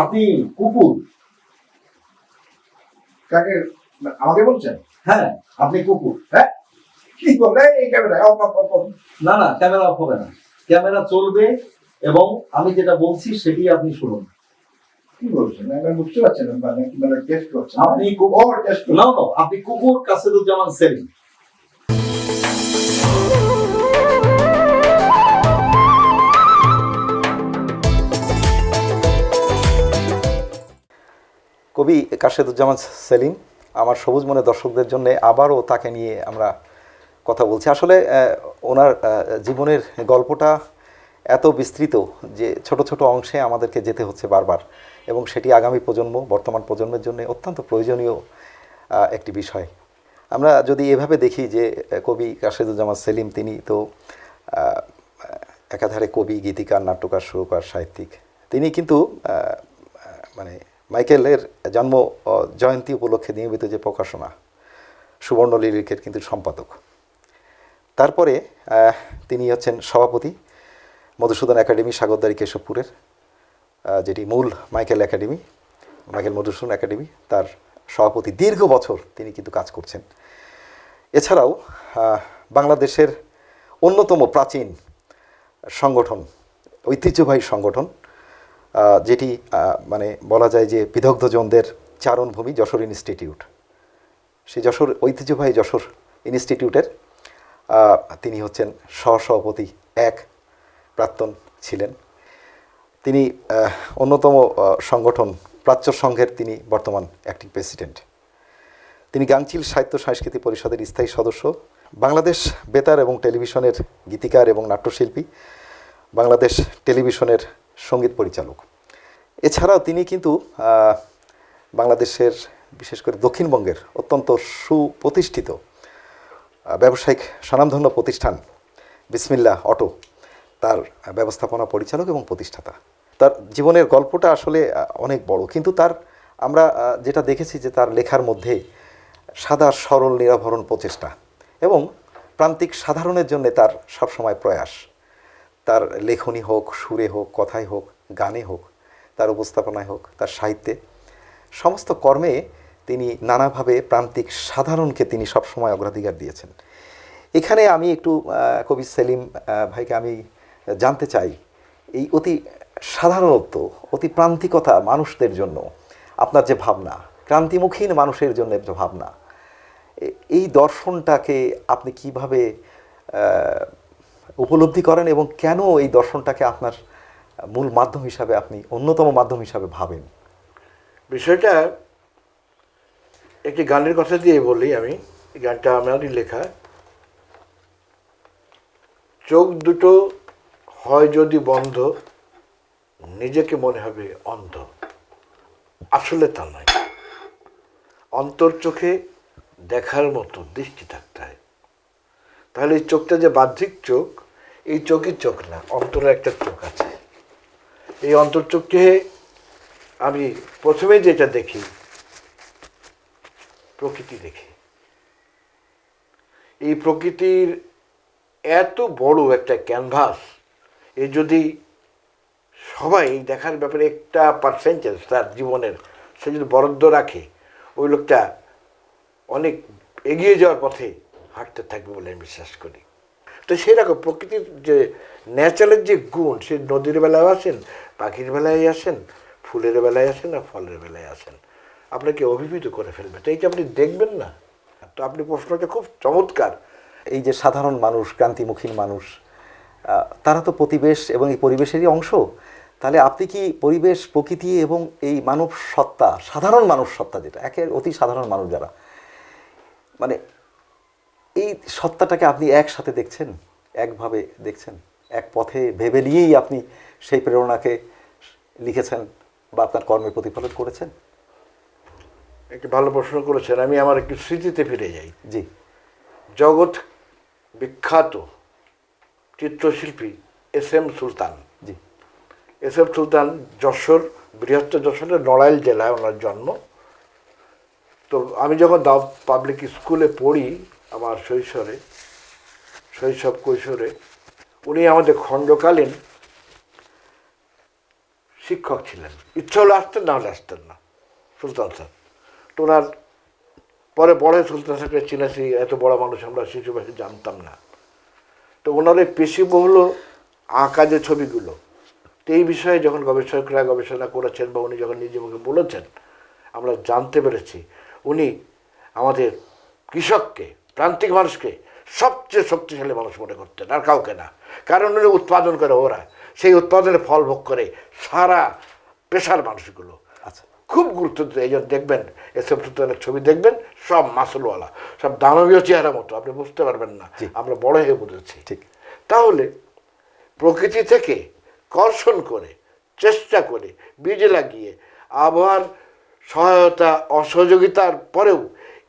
আপনি কুকুর? কাকে? আমাকে বলছেন? হ্যাঁ, আপনি কুকুর? হ্যাঁ, কি বলে এই ক্যামেরা? না না, ক্যামেরা অফ হবে না, ক্যামেরা চলবে এবং আমি যেটা বলছি সেটি আপনি শুনুন। কি বলছেন? আমি বুঝতে পারছেন না, মানে টেস্ট করছেন। আপনি কুকুর? টেস্ট না না, আপনি কুকুর কাসেদুজ্জামান সেলিম। কবি কাশেদুজ্জামান সেলিম, আমার সবুজ মনে দর্শকদের জন্য আবারও তাকে নিয়ে আমরা কথা বলছি। আসলে ওনার জীবনের গল্পটা এত বিস্তৃত যে ছোট ছোট অংশে আমাদেরকে যেতে হচ্ছে বারবার, এবং সেটি আগামী প্রজন্ম, বর্তমান প্রজন্মের জন্য অত্যন্ত প্রয়োজনীয় একটি বিষয়। আমরা যদি এভাবে দেখি যে কবি কাশেদুজ্জামান সেলিম তিনি তো একাধারে কবি, গীতিকার, নাট্যকার, সুরকার, সাহিত্যিক। তিনি কিন্তু মানে মাইকেলের জন্ম জয়ন্তী উপলক্ষে নিয়মিত যে প্রকাশনা সুবর্ণ লিরিকের কিন্তু সম্পাদক। তারপরে তিনি হচ্ছেন সভাপতি মধুসূদন একাডেমি, সাগরদাড়ি, কেশবপুরের, যেটি মূল Michael academy, Michael Madhusudan academy, তার সভাপতি দীর্ঘ বছর তিনি কিন্তু কাজ করছেন। এছাড়াও বাংলাদেশের অন্যতম প্রাচীন সংগঠন, ঐতিহ্যবাহী সংগঠন, যেটি মানে বলা যায় যে বিদগ্ধজনদের চারণভূমি, যশোর ইনস্টিটিউট, সেই যশোর ঐতিহ্যবাহী যশোর ইনস্টিটিউটের তিনি হচ্ছেন সহসভাপতি এক, প্রাক্তন ছিলেন। তিনি অন্যতম সংগঠন প্রাচ্য সংঘের তিনি বর্তমান অ্যাক্টিং প্রেসিডেন্ট। তিনি গাংচিল সাহিত্য সংস্কৃতি পরিষদের স্থায়ী সদস্য, বাংলাদেশ বেতার এবং টেলিভিশনের গীতিকার এবং নাট্যশিল্পী, বাংলাদেশ টেলিভিশনের সঙ্গীত পরিচালক। এছাড়াও তিনি কিন্তু বাংলাদেশের, বিশেষ করে দক্ষিণবঙ্গের অত্যন্ত সুপ্রতিষ্ঠিত ব্যবসায়িক স্বনামধন্য প্রতিষ্ঠান বিসমিল্লাহ অটো, তার ব্যবস্থাপনা পরিচালক এবং প্রতিষ্ঠাতা। তার জীবনের গল্পটা আসলে অনেক বড়, কিন্তু তার আমরা যেটা দেখেছি যে তার লেখার মধ্যে সাদা সরল নিরাভরণ প্রচেষ্টা এবং প্রান্তিক সাধারণের জন্য তার সবসময় প্রয়াস। তার লেখনী হোক, সুরে হোক, কথায় হোক, গানে হোক, তার উপস্থাপনায় হোক, তার সাহিত্যে, সমস্ত কর্মে তিনি নানাভাবে প্রান্তিক সাধারণকে তিনি সবসময় অগ্রাধিকার দিয়েছেন। এখানে আমি একটু কবি সেলিম ভাইকে আমি জানতে চাই, এই অতি সাধারণত্ব, অতি প্রান্তিকতা মানুষদের জন্য আপনার যে ভাবনা, ক্রান্তিমুখী মানুষের জন্য যে ভাবনা, এই দর্শনটাকে আপনি কিভাবে উপলব্ধি করেন এবং কেন এই দর্শনটাকে আপনার মূল মাধ্যম হিসাবে, আপনি অন্যতম মাধ্যম হিসাবে ভাবেন? বিষয়টা একটি গানের কথা দিয়ে বলি আমি। এই গানটা আমারই লেখা। চোখ দুটো হয় যদি বন্ধ, নিজেকে মনে হবে অন্ধ। আসলে তা নয়, অন্তর চোখে দেখার মতো দৃষ্টি থাকতে হয়। তাহলে এই চোখটা যে বাহ্যিক চোখ, এই চোখই চোখ না, অন্তরে একটা চোখ আছে। এই অন্তর চোখে আমি প্রথমে যেটা দেখি, প্রকৃতি দেখি। এই প্রকৃতির এত বড় একটা ক্যানভাস, এ যদি সবাই দেখার ব্যাপারে একটা পার্সেন্টেজ তার জীবনের সে যদি বরাদ্দ রাখে, ওই লোকটা অনেক এগিয়ে যাওয়ার পথে হাঁটতে থাকবে বলে আমি বিশ্বাস করি। তো সেরকম প্রকৃতির যে ন্যাচারালের যে গুণ, সে নদীর বেলায় আসেন, পাখির বেলায় আসেন, ফুলের বেলায় আসেন, আর ফলের বেলায় আসেন, আপনাকে অভিভূত করে ফেলবে। তো এইটা আপনি দেখবেন না? তো আপনি প্রশ্নটা খুব চমৎকার। এই যে সাধারণ মানুষ, ক্রান্তিমুখী মানুষ, তারা তো পরিবেশ এবং এই পরিবেশেরই অংশ। তাহলে আপনি কি পরিবেশ, প্রকৃতি এবং এই মানব সত্তা, সাধারণ মানুষ সত্তা, যেটা একে অতি সাধারণ মানুষ যারা, মানে এই সত্তাটাকে আপনি একসাথে দেখছেন, একভাবে দেখছেন, এক পথে ভেবে নিয়েই আপনি সেই প্রেরণাকে লিখেছেন বা আপনার কর্মে প্রতিফলন করেছেন? একটি ভালো প্রশ্ন করেছেন। আমি আমার একটু স্মৃতিতে ফিরে যাই। জি। জগৎ বিখ্যাত চিত্রশিল্পী এস এম সুলতান। জি। এস এম সুলতান যশোর, বৃহত্তর যশোরের নড়াইল জেলায় ওনার জন্ম। তো আমি যখন পাবলিক স্কুলে পড়ি, আমার শৈশব কৈশোরে, উনি আমাদের খণ্ডকালীন শিক্ষক ছিলেন, ইচ্ছা হলে আসতেন, না হলে আসতেন না সুলতান স্যার। তো ওনার পরে বড় সুলতান স্যারকে চিনেছি, এত বড় মানুষ আমরা শিশু বয়সে জানতাম না। তো ওনার এই পেশিবহুল আঁকা যে ছবিগুলো, তো এই বিষয়ে যখন গবেষকরা গবেষণা করেছেন বা উনি যখন নিজে মুখে বলেছেন, আমরা জানতে পেরেছি উনি আমাদের কৃষককে, প্রান্তিক মানুষকে সবচেয়ে শক্তিশালী মানুষ মনে করতেন, আর কাউকে না। কারণ উনি উৎপাদন করে, ওরা সেই উৎপাদনের ফল ভোগ করে সারা পেশার মানুষগুলো। আচ্ছা, খুব গুরুত্ব দিত। এই জন্য দেখবেন এসব সুলতানের ছবি দেখবেন, সব মাসুলওয়ালা, সব দানবীয় চেহারা মতো, আপনি বুঝতে পারবেন না, আমরা বড় হয়ে বুঝেছি। ঠিক। তাহলে প্রকৃতি থেকে কর্ষণ করে, চেষ্টা করে, বীজ লাগিয়ে, আবহাওয়ার সহায়তা অসহযোগিতার পরেও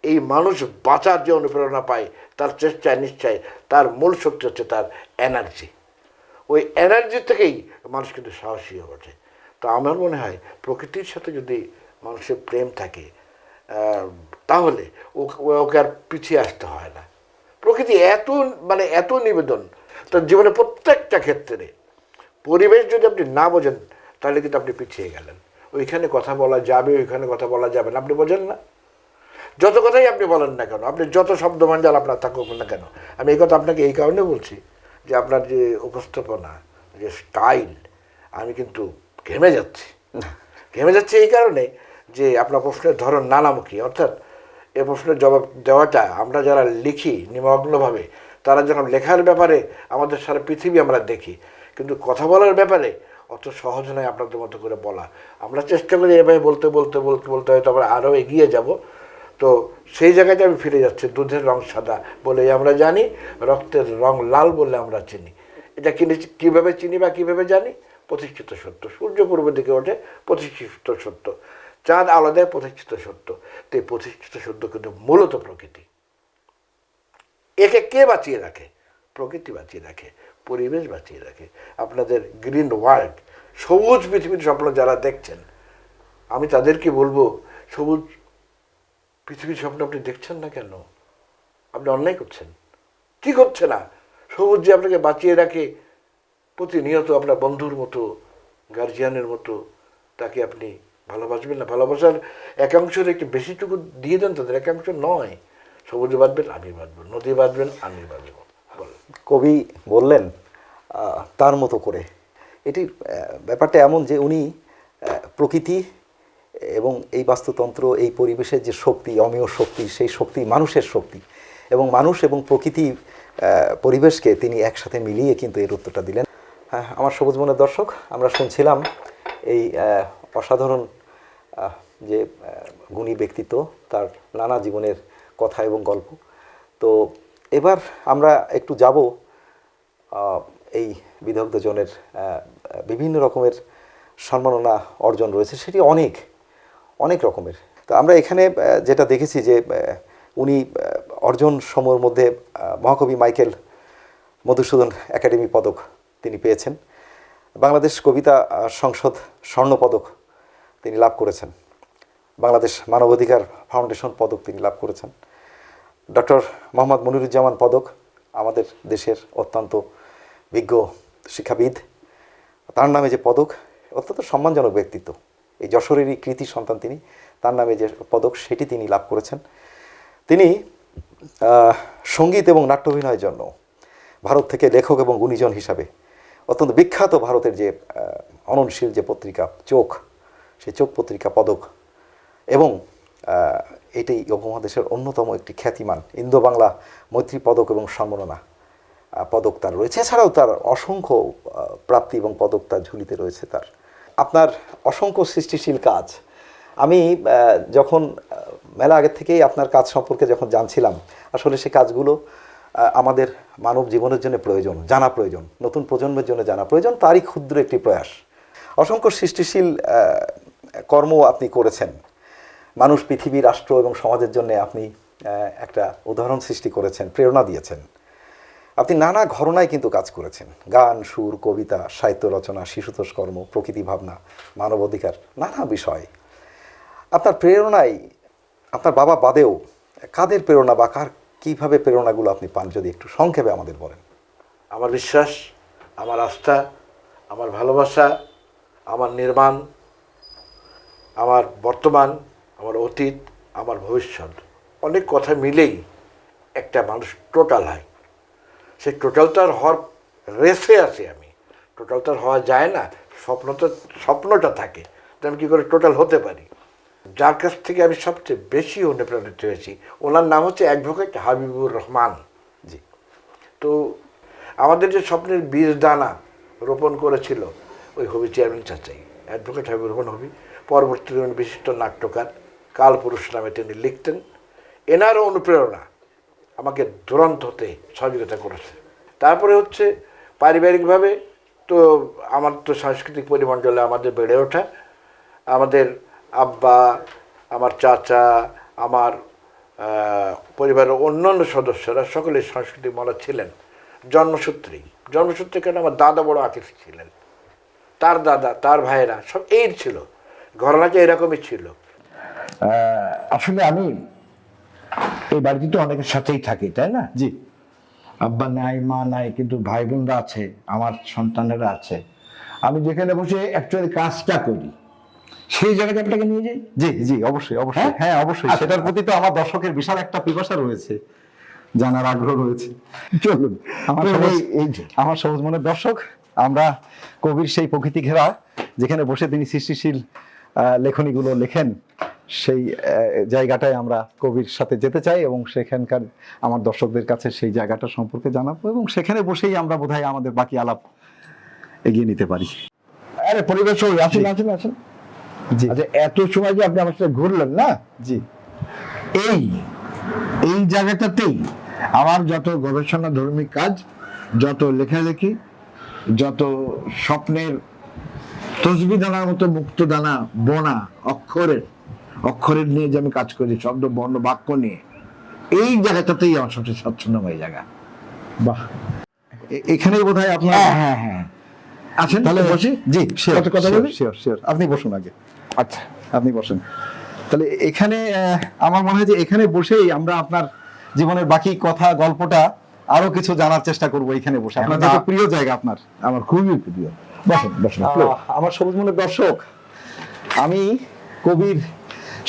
এই মানুষ বাঁচার যে অনুপ্রেরণা পায়, তার চেষ্টায় নিশ্চয় তার মূল শক্তি হচ্ছে তার এনার্জি। ওই এনার্জি থেকেই মানুষ কিন্তু সাহসী হয়ে ওঠে। তো আমার মনে হয় প্রকৃতির সাথে যদি মানুষের প্রেম থাকে, তাহলে ওকে আর পিছিয়ে আসতে হয় না। প্রকৃতি এত এত নিবেদন তার জীবনে প্রত্যেকটা ক্ষেত্রে। পরিবেশ যদি আপনি না বোঝেন তাহলে কিন্তু আপনি পিছিয়ে গেলেন। ওইখানে কথা বলা যাবে, ওইখানে কথা বলা যাবে না, আপনি বোঝেন না। যত কথাই আপনি বলেন না কেন, আপনি যত শব্দভাণ্ডার আপনার থাকুক না কেন, আমি এই কথা আপনাকে এই কারণে বলছি যে আপনার যে উপস্থাপনা, যে স্টাইল, আমি কিন্তু ঘেমে যাচ্ছি এই কারণে যে আপনার প্রশ্নের ধরন নানামুখী। অর্থাৎ এ প্রশ্নের জবাব দেওয়াটা, আমরা যারা লিখি নিমগ্নভাবে, তারা যখন লেখার ব্যাপারে আমাদের সারা পৃথিবী আমরা দেখি, কিন্তু কথা বলার ব্যাপারে অত সহজ নয় আপনাদের মতো করে বলা। আমরা চেষ্টা করি এভাবে বলতে বলতে বলতে বলতে হয়তো আমরা আরও এগিয়ে যাব। তো সেই জায়গাতে আমি ফিরে যাচ্ছি, দুধের রং সাদা বলে আমরা জানি, রক্তের রং লাল বলে আমরা চিনি। এটা কীভাবে চিনি বা কীভাবে জানি? প্রতিষ্ঠিত সত্য। সূর্য পূর্ব দিকে ওঠে, প্রতিষ্ঠিত সত্য। চাঁদ আলাদায়, প্রতিষ্ঠিত সত্য। তো এই প্রতিষ্ঠিত সত্য কিন্তু মূলত প্রকৃতি। একে কে বাঁচিয়ে রাখে? প্রকৃতি বাঁচিয়ে রাখে, পরিবেশ বাঁচিয়ে রাখে। আপনাদের গ্রিন ওয়ার্ল্ড, সবুজ পৃথিবীর স্বপ্ন যারা দেখছেন, আমি তাদেরকে বলবো, সবুজ পৃথিবীর স্বপ্ন আপনি দেখছেন না কেন? আপনি অন্যায় করছেন। ঠিক হচ্ছে না। সবুজ যে আপনাকে বাঁচিয়ে রাখে, প্রতিনিয়ত আপনার বন্ধুর মতো, গার্জিয়ানের মতো, তাকে আপনি ভালোবাসবেন না? ভালোবাসার একাংশের একটু বেশিটুকু দিয়ে দেন তাদের, একাংশ নয়। সবুজ বাঁধবেন, আমি বাঁধব, নদী বাঁধবেন, আমি বাঁধব। কবি বললেন তার মতো করে। এটি ব্যাপারটা এমন যে উনি প্রকৃতি এবং এই বাস্তুতন্ত্র, এই পরিবেশের যে শক্তি, অমেয় শক্তি, সেই শক্তি মানুষের শক্তি, এবং মানুষ এবং প্রকৃতি পরিবেশকে তিনি একসাথে মিলিয়ে কিন্তু এর উত্তরটা দিলেন। আমার সবুজ মনের দর্শক, আমরা শুনছিলাম এই অসাধারণ যে গুণী ব্যক্তিত্ব, তার নানা জীবনের কথা এবং গল্প। তো এবার আমরা একটু যাব এই বিদগ্ধজনের বিভিন্ন রকমের সম্মাননা অর্জন রয়েছে, সেটি অনেক রকমের। তো আমরা এখানে যেটা দেখেছি যে উনি অর্জন সমূহের মধ্যে মহাকবি মাইকেল মধুসূদন একাডেমি পদক তিনি পেয়েছেন, বাংলাদেশ কবিতা সংসদ স্বর্ণপদক তিনি লাভ করেছেন, বাংলাদেশ মানবাধিকার ফাউন্ডেশন পদক তিনি লাভ করেছেন, ডক্টর মোহাম্মদ মনিরুজ্জামান পদক, আমাদের দেশের অত্যন্ত বিজ্ঞ শিক্ষাবিদ, তার নামে যে পদক, অত্যন্ত সম্মানজনক ব্যক্তিত্ব, এই যশোরেরই কৃতি সন্তান তিনি, তার নামে যে পদক সেটি তিনি লাভ করেছেন। তিনি সঙ্গীত এবং নাট্য অভিনয়ের জন্য ভারত থেকে লেখক এবং গুণীজন হিসাবে অত্যন্ত বিখ্যাত ভারতের যে অননশীল যে পত্রিকা চোখ, সেই চোখ পত্রিকা পদক, এবং এটাই উপমহাদেশের অন্যতম একটি খ্যাতিমান ইন্দো বাংলা মৈত্রী পদক এবং সম্মাননা পদক তার রয়েছে। এছাড়াও তার অসংখ্য প্রাপ্তি এবং পদক তার ঝুলিতে রয়েছে। তার আপনার অসংখ্য সৃষ্টিশীল কাজ, আমি যখন মেলা আগের থেকেই আপনার কাজ সম্পর্কে যখন জানছিলাম, আসলে সে কাজগুলো আমাদের মানব জীবনের জন্য প্রয়োজন, জানা প্রয়োজন, নতুন প্রজন্মের জন্য জানা প্রয়োজন, তারই ক্ষুদ্র একটি প্রয়াস। অসংখ্য সৃষ্টিশীল কর্ম আপনি করেছেন, মানুষ, পৃথিবী, রাষ্ট্র এবং সমাজের জন্য আপনি একটা উদাহরণ সৃষ্টি করেছেন, প্রেরণা দিয়েছেন। আপনি নানা ঘরনায় কিন্তু কাজ করেছেন, গান, সুর, কবিতা, সাহিত্য রচনা, শিশুতোষ কর্ম, প্রকৃতি ভাবনা, মানবাধিকার, নানা বিষয়। আপনার প্রেরণায় আপনার বাবা বাদেও কাদের প্রেরণা বা কীভাবে প্রেরণাগুলো আপনি পান, যদি একটু সংক্ষেপে আমাদের বলেন। আমার বিশ্বাস, আমার আস্থা, আমার ভালোবাসা, আমার নির্মাণ, আমার বর্তমান, আমার অতীত, আমার ভবিষ্যৎ, অনেক কথা মিলেই একটা মানুষ টোটাল হয়। সেই টোটালটার হওয়ার রেসে আছি আমি। টোটালটার হওয়া যায় না, স্বপ্নটা থাকে যে আমি কী করে টোটাল হতে পারি। যার কাছ থেকে আমি সবচেয়ে বেশি অনুপ্রাণিত হয়েছি, ওনার নাম হচ্ছে অ্যাডভোকেট হাবিবুর রহমান। জি। তো আমাদের যে স্বপ্নের বীজ দানা রোপণ করেছিল ওই হবি চেয়ারম্যান চাচাই, অ্যাডভোকেট হাবিবুর রহমান হবি। পরবর্তীতে উনি বিশিষ্ট নাট্যকার কালপুরুষ নামে তিনি লিখতেন। এনারও অনুপ্রেরণা আমাকে দুরন্ত হতে সহযোগিতা করেছে। তারপরে হচ্ছে পারিবারিকভাবে তো আমার তো সাংস্কৃতিক পরিমণ্ডলে আমাদের বেড়ে ওঠা, আমাদের আব্বা, আমার চাচা, আমার পরিবারের অন্যান্য সদস্যরা সকলে সাংস্কৃতিক মনা ছিলেন জন্মসূত্রে কেন আমার দাদা বড় আর্টিস্ট ছিলেন, তার দাদা, তার ভাইয়েরা সব এই ছিল, ঘরানাটা এরকমই ছিল। আসলে আমি এই বাড়িতে তো অনেকের সাথেই থাকি, তাই না? জি। আব্বা নাই, মা নাই, কিন্তু ভাই বোনরা আছে, আমার সন্তানেরা আছে। আমি যেখানে বসে অ্যাকচুয়ালি কাজটা করি সেই জায়গাটা আপনাকে নিয়ে যাই। জি জি, অবশ্যই অবশ্যই, হ্যাঁ অবশ্যই। সেটার প্রতি তো আমার দর্শকের বিশাল একটা পিপাসা রয়েছে, জানার আগ্রহ রয়েছে। চলুন আমার সবুজ মনের দর্শক, আমরা কবির সেই প্রকৃতি ঘেরা যেখানে বসে তিনি সৃষ্টিশীল লেখনীগুলো লেখেন, সেই জায়গাটায় আমরা কবির সাথে যেতে চাই এবং সেখানকার আমার দর্শকদের কাছে সেই জায়গাটা সম্পর্কে জানাবো এবং সেখানে বসেই আমরা বোধহয় আমাদের বাকি আলাপ এগিয়ে নিতে পারি। আরে পরিবেশ আসেন। জি। আচ্ছা, এত সময় যে আপনি আমার সাথে ঘুরলেন না, জি। এই জায়গাটাতেই আমার যত গবেষণা ধর্মী কাজ, যত লেখালেখি, যত স্বপ্নের তসবি দানার মতো মুক্ত দানা বোনা অক্ষরের নিয়ে যে আমি কাজ করি, শব্দ বর্ণ বাক্য নিয়ে, এই জায়গাটাতেই আমার সবচেয়ে স্বচ্ছন্দময় জায়গা। বাহ, এখানেই বোধহয় আপনার। হ্যাঁ আছেন, তাহলে বসি। জি, কথা বলি। শিওর, আপনি বসুন আগে। আচ্ছা, আপনি বসেন। তাহলে এখানে আমার মনে হয় যে এখানে বসেই আমরা আপনার জীবনের বাকি কথা গল্পটা আরো কিছু জানার চেষ্টা করব এখানে বসে। আপনার যেহেতু প্রিয় জায়গা আপনার। আমার খুবই প্রিয়। বসেন। আমার সবুজ মনের দর্শক, আমি কবির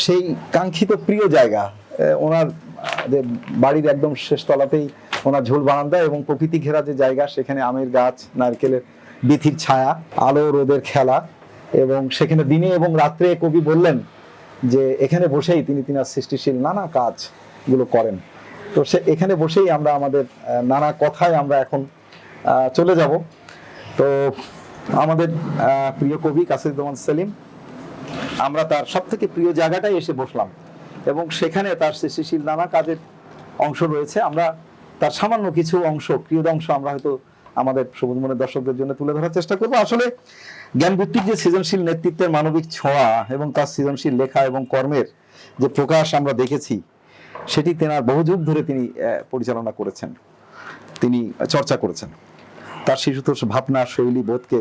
সেই কাঙ্ক্ষিত প্রিয় জায়গা, ওনার যে বাড়ির একদম শেষ তলাতেই ওনার ঝোল বারান্দা এবং প্রকৃতি ঘেরা যে জায়গা, সেখানে আমের গাছ, নারকেলের বিথির ছায়া, আলো রোদের খেলা, এবং সেখানে দিনে এবং রাত্রে কবি বললেন যে এখানে বসেই তিনি তিনার সৃষ্টিশীল নানা কাজগুলো করেন। তো সে এখানে বসেই আমরা আমাদের নানা কথায় আমরা এখন চলে যাব। তো আমাদের প্রিয় কবি কাসিরুজ্জামান সেলিম, আমরা তার সব থেকে প্রিয় জায়গাটাই এসে বসলাম এবং সেখানে তার সৃষ্টিশীল নানা কাজের অংশ রয়েছে। আমরা তার সামান্য কিছু অংশ, প্রিয় অংশ আমরা হয়তো আমাদের সবুজ মনের দর্শকদের জন্য তুলে ধরার চেষ্টা করবো। আসলে জ্ঞানভিত্তিক যে সৃজনশীল নেতৃত্বের মানবিক ছোঁয়া এবং তার সৃজনশীল লেখা এবং কর্মের যে প্রকাশ আমরা দেখেছি, সেটি তেনার বহু যুগ ধরে তিনি পরিচালনা করেছেন, তিনি চর্চা করেছেন। তার শিশুতোষ ভাবনা, শৈলী, বোধকে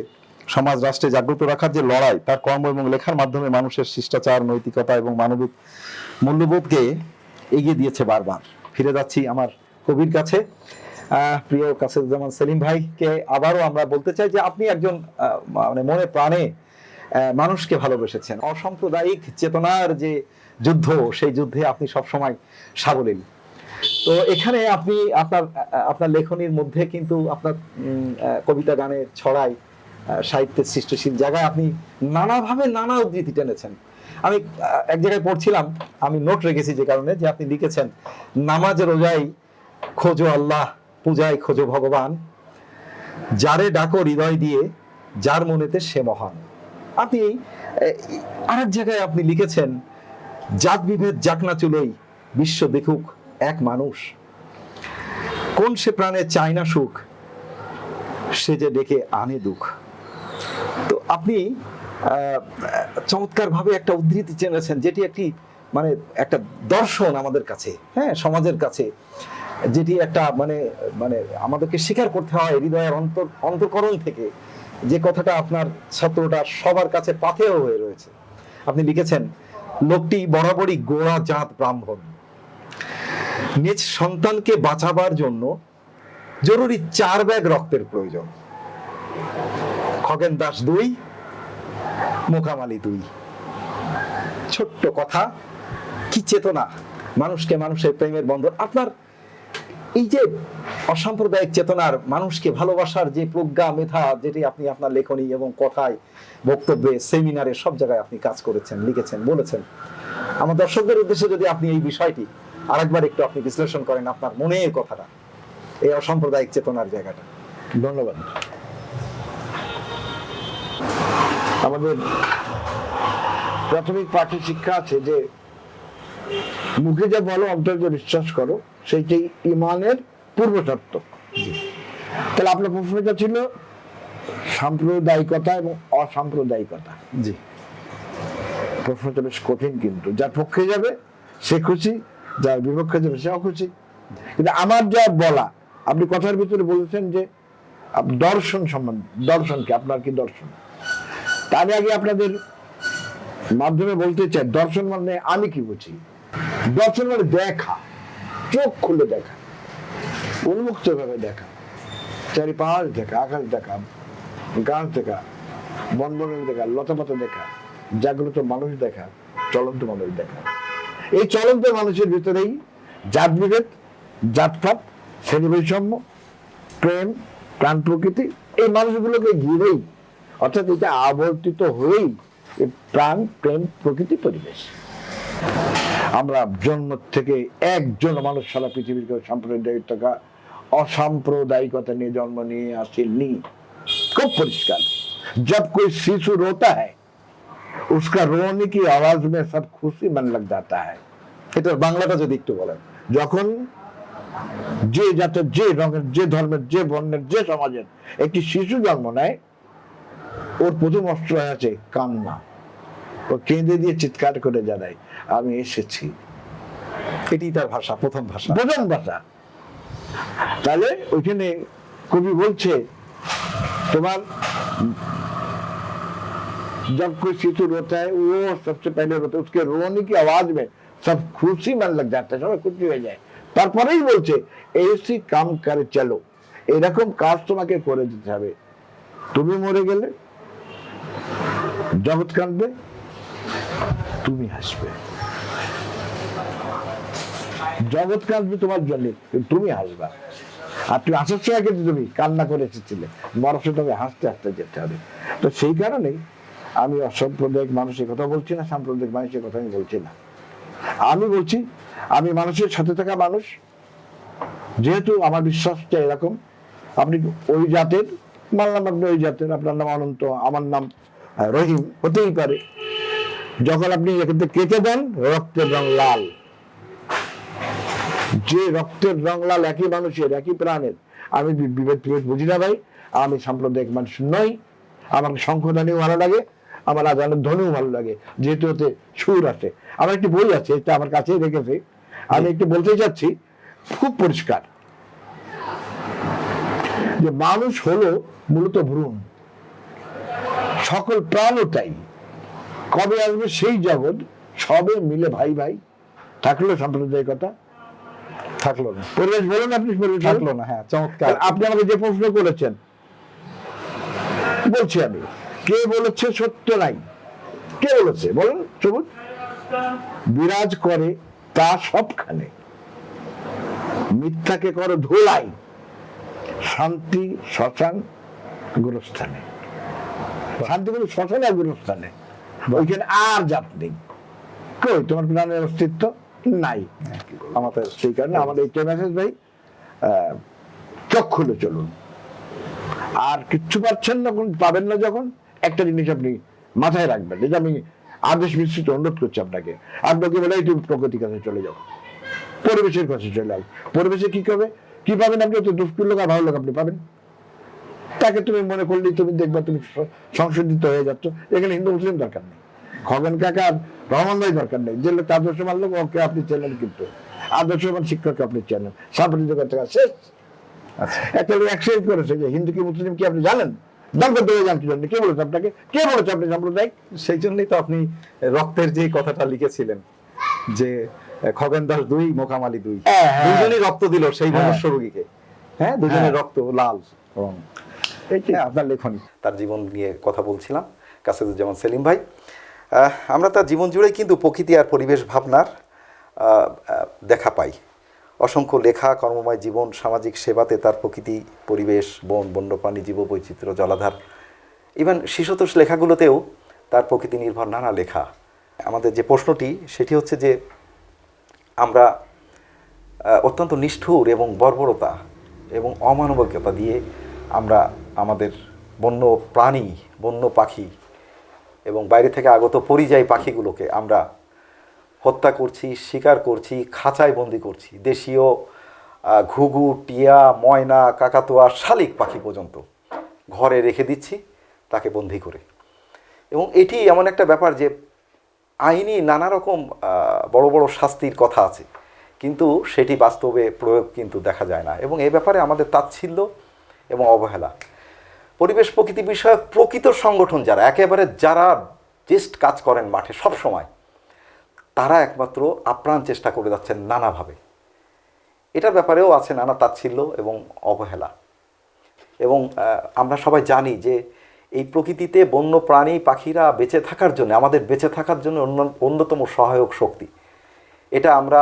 সমাজ রাষ্ট্রে জাগ্রত রাখার যে লড়াই, তার কর্ম এবং লেখার মাধ্যমে মানুষের শিষ্টাচার, নৈতিকতা এবং মানবিক মূল্যবোধকে এগিয়ে দিয়েছে বারবার। ফিরে যাচ্ছি আমার কবির কাছে। প্রিয় কাসিরুজ্জামান সেলিম ভাইকে আবারও আমরা বলতে চাই যে আপনি একজন মানে মনে প্রাণে মানুষকে ভালোবেসেছেন। অসাম্প্রদায়িক চেতনার যে যুদ্ধ, সেই যুদ্ধে আপনি সবসময় সাবলীল। তো এখানে আপনি আপনার লেখনীর মধ্যে কিন্তু আপনার কবিতা, গানের ছড়ায়, সাহিত্যের সৃষ্টিশীল জায়গায় আপনি নানাভাবে নানা উদ্ধৃতি টেনেছেন। আমি এক জায়গায় পড়ছিলাম, আমি নোট রেখেছি যে কারণে, যে আপনি লিখেছেন, নামাজ রোজাই খোঁজো আল্লাহ, পূজায় খোঁজো ভগবান, যারে ডাকো হৃদয় দিয়ে, যার মনেতে সে মহান। আপনি আরেক জায়গায় আপনি লিখেছেন, জাত বিভেদ যাক না চুলোই, বিশ্ব দেখুক এক মানুষ, কোন সে প্রাণে চায় না সুখ, সে যে ডেকে আনে দুঃখ। তো আপনি চমৎকার ভাবে একটা উদ্ধৃতি চেনেছেন, যেটি একটি মানে একটা দর্শন আমাদের কাছে, হ্যাঁ, সমাজের কাছে, যেটি একটা মানে মানে আমাদেরকে স্বীকার করতে হয় হৃদয়ের অন্তঃকরণ থেকে, যে কথাটা আপনার ছাত্রটা সবার কাছে পাথেয় হয়ে রয়েছে। আপনি লিখেছেন, লোকটি বরাবরই গোড়া জাত ব্রাহ্মণ, নিজ সন্তানকে বাঁচাবার জন্য জরুরি 4 ব্যাগ রক্তের প্রয়োজন। খগেন দাস 2, মোকামালি দুই। ছোট্ট কথা, কি চেতনা, মানুষকে মানুষের প্রেমের বন্ধন। আপনার এই যে অসাম্প্রদায়িক চেতনার, মানুষকে ভালোবাসার যে প্রজ্ঞা মেধা, যেটি আপনি আপনার লেখনী এবং কথায়, বক্তব্যে, সেমিনারে, সব জায়গায় আপনি কাজ করেছেন, লিখেছেন, বলেছেন। আমার দর্শকদের উদ্দেশ্যে যদি আপনি এই বিষয়টি আরেকবার একটু আপনি বিশ্লেষণ করেন, আপনার মনের কথাটা, এই অসাম্প্রদায়িক চেতনার জায়গাটা। ধন্যবাদ। আমাদের প্রাথমিক পাঠ্য শিক্ষা আছে যে মুখে যা বলো অন্তরে যে বিশ্বাস করো সেইটাই ইমানের পূর্ব শর্ত। তাহলে আপনার প্রশ্নটা ছিল সাম্প্রদায়িকতা এবং অসাম্প্রদায়িকতা। জি, প্রশ্নটা বেশ কঠিন, কিন্তু যার পক্ষে যাবে সে খুশি, যার বিপক্ষে যাবে সে অখুশি। কিন্তু আমার যা বলা, আপনি কথার ভিতরে বলেছেন যে দর্শন সম্বন্ধে, দর্শন কি, আপনার কি দর্শন? তার আগে আপনাদের মাধ্যমে বলতে চাই, দর্শন মানে আমি কি বুঝি? দর্শন মানে দেখা, চোখ খুলে দেখা, উন্মুক্ত ভাবে দেখা, চারিপাশ দেখা, আকাশ দেখা, গাছ দেখা, বনবনের দেখা, লতাপাতা দেখা, জাগ্রত মানুষ দেখা, চলন্ত মানুষ দেখা। এই চলন্ত মানুষের ভিতরেই জাত বিভেদ, জাতপাত, শ্রেণী বৈষম্য, প্রেম, প্রাণ প্রকৃতি, এই মানুষগুলোকে ঘিরেই, অর্থাৎ এটা আবর্তিত হয়েই এই প্রাণ, প্রেম, প্রকৃতি, পরিবেশ। আমরা জন্ম থেকে একজন মানুষ সারা পৃথিবীর কেউ সাম্প্রদায়িকতা, অসাম্প্রদায়িকতা নিয়ে জন্ম নিয়ে আসেনি। খুব পরিষ্কার। जब कोई शिशु रोता है उसका रोने की आवाज में सब खुशी मन लग जाता है। এটা বাংলাটা যদি একটু বলেন। যখন যে জাতের, যে রঙের, যে ধর্মের, যে বর্ণের, যে সমাজের একটি শিশু জন্ম নেয়, ওর প্রথম অস্ত্র আছে কান্না। ও কেঁদে দিয়ে চিৎকার করে জানায় আমি এসেছি। এটি তার ভাষা, প্রথম ভাষা, প্রথম ভাষা। তাহলে ওইখানে কবি বলছে তোমার जब कोई शिशु रोता है वो सबसे पहले रोता है, उसके रोने की आवाज में सब खुशी मन लग जाता है, সবাই খুশি হয়ে যায়। তারপরেই বলছে এসি কাম করে চলো, এরকম কাজ তোমাকে করে দিতে হবে। তুমি মরে গেলে জগৎ কাঁদবে, তুমি হাসবে। জগৎ কাঁদবে তোমার জন্য, তুমি হাসবা। আর তুমি আসার সময় কিন্তু তুমি কান্না করে এসেছিলে, মরার সময় তুমি হাসতে হাসতে যেতে হবে। তো সেই কারণেই আমি অসাম্প্রদায়িক মানুষের কথা বলছি না, সাম্প্রদায়িক মানুষের কথা আমি বলছি না। আমি বলছি আমি মানুষের সাথে থাকা মানুষ, যেহেতু আমার বিশ্বাসটা এরকম। আপনি ওই জাতের, মানলাম আপনি ওই জাতের, আপনার নাম অনন্ত, আমার নাম রহিম, হতেই পারে। যখন আপনি এখান থেকে কেটে দেন, রক্তের রং লাল। যে রক্তের রং লাল একই মানুষের, একই প্রাণের, আমি বিভেদ বুঝি না ভাই। আমি সাম্প্রদায়িক মানুষ নই। আমার শঙ্খধ্বনিও ভালো লাগে, আমার আজানের ধ্বনিও ভালো লাগে, যেহেতু ওতে সুর আছে। আমার একটি বই আছে, এটা আমার কাছেই রেখেছে, আমি একটু বলতে চাচ্ছি খুব পরিষ্কার, যে মানুষ হলো মূলত ভ্রূণ, সকল প্রাণও তাই। কবে আসবে সেই জগৎ, সবে মিলে ভাই ভাই। থাকলো সাম্প্রদায়িকতা, থাকলো না। পরিবেশ বলুন, আপনি পরিবেশ থাকলো না। হ্যাঁ, চমৎকার। আপনি আমাকে যে প্রশ্ন করেছেন, বলছি আমি, কে বলেছে সত্য নাই? কে বলেছে বলুন? সবুজ বিরাজ করে তা সবখানে, মিথ্যাকে করো ধুলাই, শান্তি শ্মশান গুরুস্থানে। শান্তি বলে শ্মশানে আর গুরুস্থানে, ওইখানে আর জাত নেই। কই তোমার প্রাণের অস্তিত্ব নাই। আমাদের সেই কারণে আমাদের এই মেসেজ ভাই, চোখ খুলে চলুন। আর কিচ্ছু পাচ্ছেন না, পাবেন না যখন, একটা জিনিস আপনি মাথায় রাখবেন, যেটা আমি আদেশ মিশ্রিত অনুরোধ করছি আপনাকে। আপনাকে বলে তুমি প্রকৃতির কাছে চলে যাও, পরিবেশের কাছে চলে যাও। পরিবেশে কি করবে, কি পাবেন আপনি? তো দুষ্কৃর লোক আর ভালো লোক আপনি পাবেন। তাকে তুমি মনে করলেই তুমি দেখবা তুমি সংশোধিত হয়ে যাচ্ছ। এখানে হিন্দু মুসলিম দরকার নেই, খগেন কাকা আর রহমান ভাই দরকার নেই। যে লোক আদর্শ মানলো ওকে আপনি চেনেন, কিন্তু আদর্শবান শিক্ষককে আপনি চেনেন। সাম্প্রদায়িকতা শেষ। একটা লোক অ্যাক্সিডেন্ট করেছে, যে হিন্দু কি মুসলিম কি আপনি জানেন? দরকার দেবে জান কি জন্য? কে বলেছে আপনাকে? কে বলেছে আপনি সাম্প্রদায়িক? সেই জন্যই তো আপনি রক্তের যে কথাটা লিখেছিলেন, যে খগেন দাস দুই, মোকামালি দুই, দুজনই রক্ত দিল সেই মনুষ্য রোগীকে। হ্যাঁ, দুজনের রক্ত লাল রং। এইটাই আপনার লেখনী। তার জীবন নিয়ে কথা বলছিলাম। কাসেদুজ্জামান সেলিম ভাই। আমরা তার জীবন জুড়েই কিন্তু প্রকৃতি আর পরিবেশ ভাবনার দেখা পাই। অসংখ্য লেখা, কর্মময় জীবন, সামাজিক সেবাতে তার প্রকৃতি, পরিবেশ, বন, বন্যপ্রাণী, জীববৈচিত্র্য, জলাধার, ইভেন শিশুতোষ লেখাগুলোতেও তার প্রকৃতি নির্ভর নানা লেখা। আমাদের যে প্রশ্নটি সেটি হচ্ছে যে আমরা অত্যন্ত নিষ্ঠুর এবং বর্বরতা এবং অমানবিকতা দিয়ে আমরা আমাদের বন্য প্রাণী, বন্য পাখি এবং বাইরে থেকে আগত পরিযায়ী পাখিগুলোকে আমরা হত্যা করছি, শিকার করছি, খাঁচায় বন্দি করছি। দেশীয় ঘুঘু, টিয়া, ময়না, কাকাতুয়া, শালিক পাখি পর্যন্ত ঘরে রেখে দিচ্ছি তাকে বন্দি করে। এবং এটি এমন একটা ব্যাপার যে আইনি নানা রকম বড় বড় শাস্তির কথা আছে, কিন্তু সেটি বাস্তবে প্রয়োগ কিন্তু দেখা যায় না। এবং এই ব্যাপারে আমাদের তাচ্ছিল্য এবং অবহেলা। পরিবেশ প্রকৃতি বিষয়ক প্রকৃত সংগঠন যারা একেবারে যারা বেস্ট কাজ করেন মাঠে সব সময়, তারা একমাত্র আপ্রাণ চেষ্টা করে যাচ্ছেন নানাভাবে। এটার ব্যাপারেও আছে নানা তাচ্ছিল্য এবং অবহেলা। এবং আমরা সবাই জানি যে এই প্রকৃতিতে বন্য প্রাণী পাখিরা বেঁচে থাকার জন্য, আমাদের বেঁচে থাকার জন্য অন্যতম সহায়ক শক্তি। এটা আমরা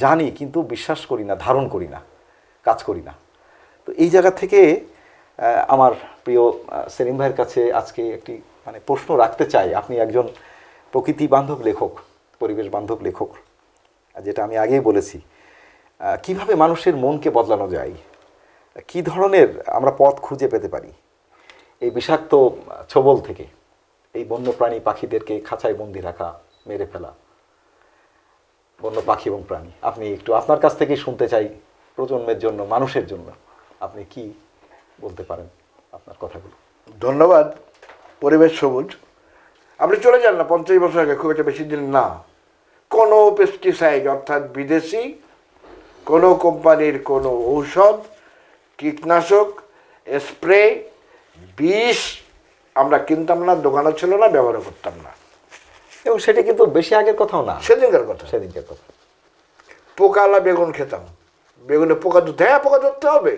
জানি, কিন্তু বিশ্বাস করি না, ধারণ করি না, কাজ করি না। তো এই জায়গা থেকে আমার প্রিয় সেলিম ভাইয়ের কাছে আজকে একটি প্রশ্ন রাখতে চাই। আপনি একজন প্রকৃতি বান্ধব লেখক, পরিবেশ বান্ধব লেখক, যেটা আমি আগেই বলেছি। কিভাবে মানুষের মনকে বদলানো যায়, কি ধরনের আমরা পথ খুঁজে পেতে পারি এই বিষাক্ত ছোবল থেকে, এই বন্যপ্রাণী পাখিদেরকে খাঁচায় বন্দি রাখা, মেরে ফেলা বন্য পাখি এবং প্রাণী? আপনি একটু আপনার কাছ থেকেই শুনতে চাই, প্রজন্মের জন্য, মানুষের জন্য আপনি কি বলতে পারেন আপনার কথাগুলো? ধন্যবাদ। পরিবেশ সবুজ, আপনি চলে যান না 50 বছর আগে, খুব একটা বেশি দিন না। কোনো পেস্টিসাইড অর্থাৎ বিদেশি কোনো কোম্পানির কোনো ঔষধ, কীটনাশক, স্প্রে, বিষ আমরা কিনতাম না, দোকানও ছিল না, ব্যবহার করতাম না। এবং সেটা কিন্তু বেশি আগের কথাও না, সেদিনকার কথা। সেদিনকার কথা। পোকালা বেগুন খেতাম, বেগুনে পোকা ধরতে, হ্যাঁ পোকা ধরতে হবে।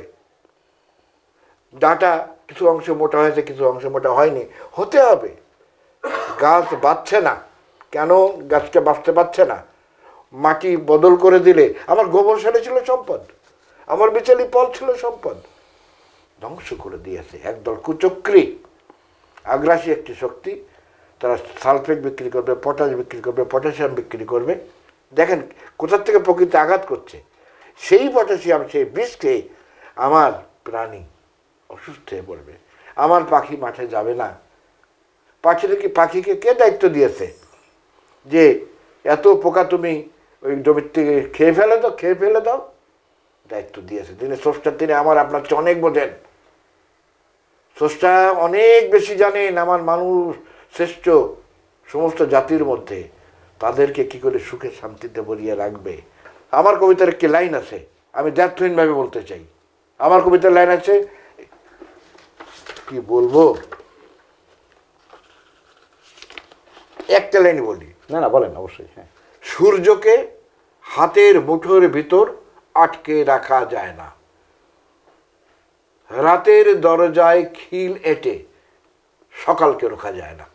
ডাঁটা কিছু অংশ মোটা হয়েছে, কিছু অংশ মোটা হয়নি, হতে হবে। গাছ বাঁচছে না, কেন গাছকে বাঁচতে পারছে না? মাটি বদল করে দিলে, আমার গোবর সারে ছিল সম্পদ, আমার বিচালি পল ছিল সম্পদ, ধ্বংস করে দিয়েছে একদল কুচক্রী, আগ্রাসী একটি শক্তি। তারা সালফেট বিক্রি করবে, পটাশ বিক্রি করবে, পটাশিয়াম বিক্রি করবে। দেখেন কোথার থেকে প্রকৃতি আঘাত করছে। সেই পটাশিয়াম, সেই বিষ খেয়ে আমার প্রাণী অসুস্থ হয়ে পড়বে, আমার পাখি মাঠে যাবে না। পাখিকে কে দায়িত্ব দিয়েছে যে এত পোকা তুমি ওই জমির থেকে খেয়ে ফেলে দাও? দায়িত্ব দিয়েছে তিনি স্রষ্টা, তিনি আমার আপনার চেয়ে অনেক বোঝেন। স্রষ্টা অনেক বেশি জানেন আমার মানুষ শ্রেষ্ঠ সমস্ত জাতির মধ্যে, তাদেরকে কি করে সুখে শান্তিতে ভরিয়ে রাখবে। আমার কবিতার একটি লাইন আছে, আমি দ্ব্যর্থহীনভাবে বলতে চাই। আমার কবিতার লাইন আছে, কি বলবো, একটা লাইন বলি। না না, বলেন অবশ্যই। হ্যাঁ, সূর্যকে হাতের মুঠোর ভিতর আটকে রাখা যায় না, রাতের দরজায় খিল এঁটে সকালকে রোখা যায় না।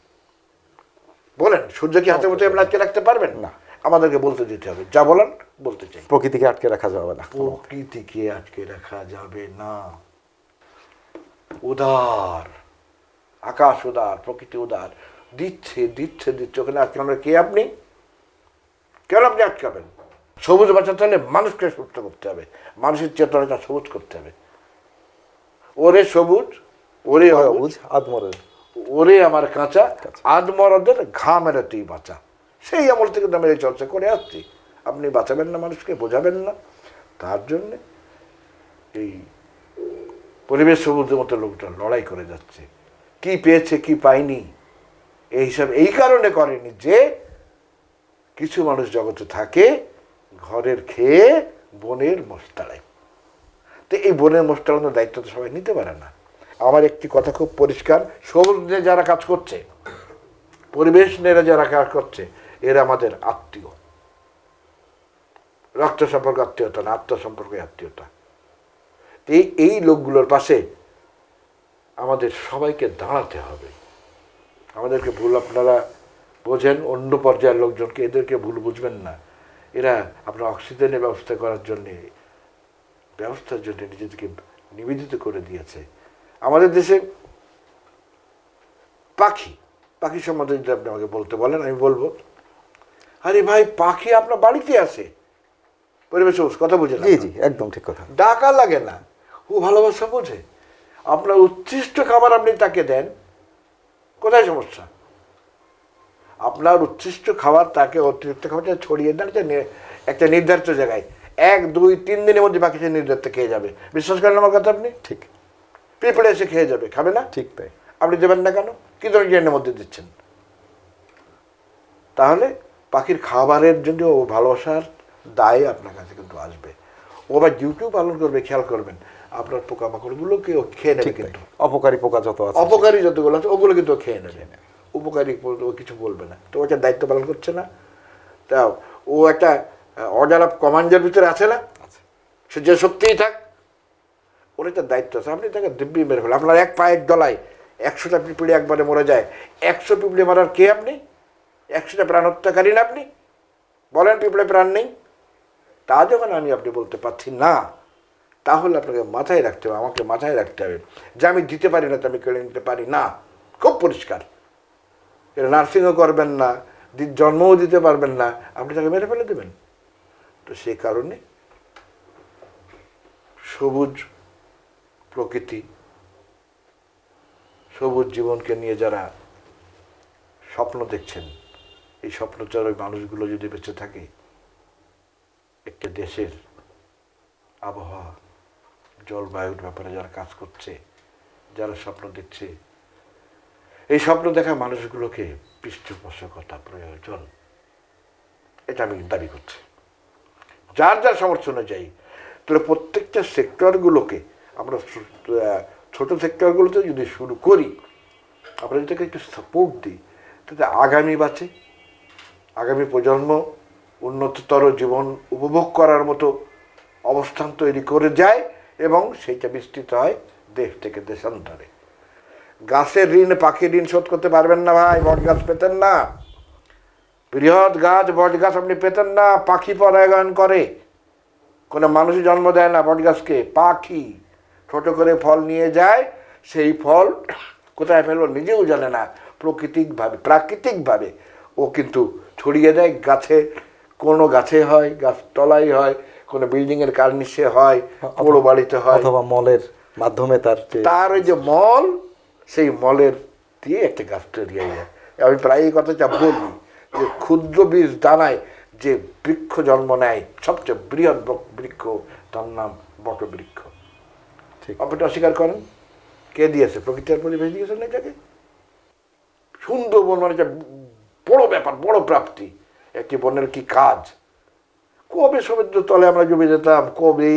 বলেন, সূর্যকে হাতের মুঠোয় আপনি আটকে রাখতে পারবেন না? আমাদেরকে বলতে দিতে হবে, যা বলেন বলতে চাই। প্রকৃতিকে আটকে রাখা যাবে না, প্রকৃতিকে আটকে রাখা যাবে না। উদার আকাশ, উদার প্রকৃতি, উদার, দিচ্ছে দিচ্ছে দিচ্ছে, ওখানে আটকানো কে? আপনি কেন আপনি আটকাবেন? সবুজ বাঁচাতে হলে মানুষকে সুস্থ করতে হবে, মানুষের চেতনাটা সবুজ করতে হবে। ওরে সবুজ, ওরে অবুজ, আদমরের, ওরে আমার কাঁচা, আদমরদের ঘা মেরে তুই বাঁচা। সেই আমল থেকে তো মেরে চর্চা করে আসছি। আপনি বাঁচাবেন না, মানুষকে বোঝাবেন না, তার জন্যে এই পরিবেশ সবুজের মতো লোকটা লড়াই করে যাচ্ছে। কি পেয়েছে কি পায়নি এই হিসাব এই কারণে করেনি যে কিছু মানুষ জগতে থাকে ঘরের খেয়ে বনের মোস্তালায়। তো এই বনের মোস্তালানোর দায়িত্ব তো সবাই নিতে পারে না। আমার একটি কথা খুব পরিষ্কার, সবুজ নিয়ে যারা কাজ করছে, পরিবেশ নিয়ে যারা কাজ করছে, এরা আমাদের আত্মীয়। রক্ত সম্পর্ক আত্মীয়তা না, আত্ম সম্পর্কে আত্মীয়তা। এই লোকগুলোর পাশে আমাদের সবাইকে দাঁড়াতে হবে। আমাদেরকে ভুল আপনারা বোঝেন, অন্য পর্যায়ের লোকজনকে, এদেরকে ভুল বুঝবেন না। এরা আপনার অক্সিজেনের ব্যবস্থা করার জন্যে, ব্যবস্থার জন্য নিজেদেরকে নিবেদিত করে দিয়েছে। আমাদের দেশে পাখি পাখি সম্বন্ধে যদি আপনি আমাকে বলতে বলেন, আমি বলবো, আরে ভাই পাখি আপনার বাড়িতে আছে, পরিবেশ কথা বুঝে না, জি জি একদম ঠিক কথা। ডাকা লাগে না, ও ভালোবাসা বোঝে। আপনার উচ্ছিষ্ট খাবার আপনি তাকে দেন, কোথায় সমস্যা? আপনার উচ্ছিষ্ট খাবার তাকে, অতিরিক্ত খাবারটা ছড়িয়ে দেন একটা নির্ধারিত জায়গায়, 1, 2, 3 দিনের মধ্যে বাকি সে নির্ধারিত খেয়ে যাবে। বিশ্বাস করেন আমার কথা আপনি? ঠিক পিঁপড়ে এসে খেয়ে যাবে, খাবে না? ঠিক তাই। আপনি দেবেন না কেন? কি ধরনের জ্ঞানের মধ্যে দিচ্ছেন? তাহলে পাখির খাবারের জন্য ও ভালোবাসার দায় আপনার কাছে কিন্তু আসবে। ও আবার ডিউটিও পালন করবে, খেয়াল করবেন আপনার পোকামাকড়গুলোকে ও খেয়ে নেবে। ঠিক তাই। কিন্তু অপকারী পোকা যত আছে অপকারী যতগুলো আছে ওগুলো কিন্তু ও খেয়ে নেবে, উপকারী ও কিছু বলবে না। তো ওটা দায়িত্ব পালন করছে না? তা ও একটা অর্ডার অফ কমান্ডের ভিতরে আছে না? সে যে সত্যিই থাক, ওর একটা দায়িত্ব আছে। আপনি তাকে দিব্যি মেরে ফেলেন, আপনার এক পায়ের ডলায় 100টা পিঁপড়ে একবারে মরে যায়, 100 পিঁপড়ে মারার কে আপনি? 100টা প্রাণ হত্যাকারী না আপনি? বলেন পিঁপড়ে প্রাণ নেই? তা যখন আমি আপনি বলতে পারছি না, তাহলে আপনাকে মাথায় রাখতে হবে, আমাকে মাথায় রাখতে হবে যে আমি দিতে পারি না, তো আমি কেড়ে নিতে পারি না। খুব পরিষ্কার। এটা নার্সিংও করবেন না, জন্মও দিতে পারবেন না, আপনি তাকে মেরে ফেলে দেবেন। তো সেই কারণে সবুজ প্রকৃতি, সবুজ জীবনকে নিয়ে যারা স্বপ্ন দেখছেন, এই স্বপ্নচার ওই মানুষগুলো যদি বেঁচে থাকে, একটা দেশের আবহাওয়া, জলবায়ুর ব্যাপারে যারা কাজ করছে, যারা স্বপ্ন দেখছে, এই স্বপ্ন দেখা মানুষগুলোকে পৃষ্ঠপোষকতা প্রয়োজন, এটা আমি দাবি করছি। যার যার সামর্থ্য অনুযায়ী। তাহলে প্রত্যেকটা সেক্টরগুলোকে আমরা, ছোট সেক্টরগুলোতে যদি শুরু করি, আমরা যদি তাকে একটু সাপোর্ট দিই, তাতে আগামী বাঁচে, আগামী প্রজন্ম উন্নততর জীবন উপভোগ করার মতো অবস্থান তৈরি করে যায় এবং সেইটা বিস্তৃত হয় দেশ থেকে দেশান্তরে। গাছের ঋণ পাখির ঋণ শোধ করতে পারবেন না ভাই, বট গাছ পেতেন না, বৃহৎ গাছ বট গাছ আপনি পেতেন না। পাখি পরাগায়ন করে, কোনো মানুষই জন্ম দেয় না বট গাছকে, পাখি ছোট করে ফল নিয়ে যায়, সেই ফল কোথায় ফেলবো নিজেও জানে না, প্রাকৃতিকভাবে ও কিন্তু ছড়িয়ে দেয় গাছে, কোনো গাছে হয়, গাছ তলায় হয়, কোনো বিল্ডিংয়ের কার্নিশে হয়, পোড়ো বাড়িতে হয়, অথবা মলের মাধ্যমে তার ওই যে মল, সেই মলের দিয়ে একটা গাছ তৈরি হয়ে যায়। আমি প্রায় এই কথাটা বলি যে ক্ষুদ্র বীজ দানায় যে বৃক্ষ জন্ম নেয়, সবচেয়ে বৃহৎ বৃক্ষ, তার নাম বটবৃক্ষ। ঠিক। আপনি অস্বীকার করেন? কে দিয়েছে? প্রকৃতির পরিবেশ দিয়েছেন এটাকে। সুন্দরবন মানে একটা বড় ব্যাপার, বড় প্রাপ্তি। একটি বনের কি কাজ! কবে সমুদ্র তলে আমরা জমে যেতাম, কবে!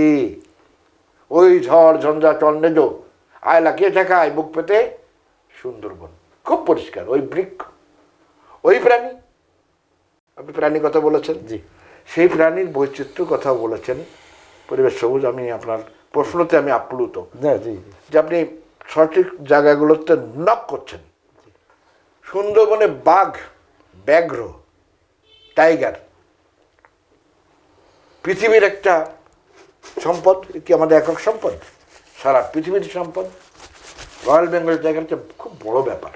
ওই ঝড় ঝঞ্ঝা টর্নেডো আয়লা কে ঠেকায় বুক পেতে? সুন্দরবন। খুব পরিষ্কার। ওই বৃক্ষ, ওই প্রাণী, আপনি প্রাণীর কথা বলেছেন, জি, সেই প্রাণীর বৈচিত্র্য কথা বলেছেন। পরিবেশ সবুজ, আমি আপনার প্রশ্নতে আমি আপ্লুত জি যে আপনি সঠিক জায়গাগুলোতে নক করছেন। সুন্দরবনে বাঘ, ব্যাঘ্র, টাইগার পৃথিবীর একটা সম্পদ, কি আমাদের একক সম্পদ? সারা পৃথিবীর সম্পদ। রয়্যাল বেঙ্গল টাইগার হচ্ছে খুব বড় ব্যাপার।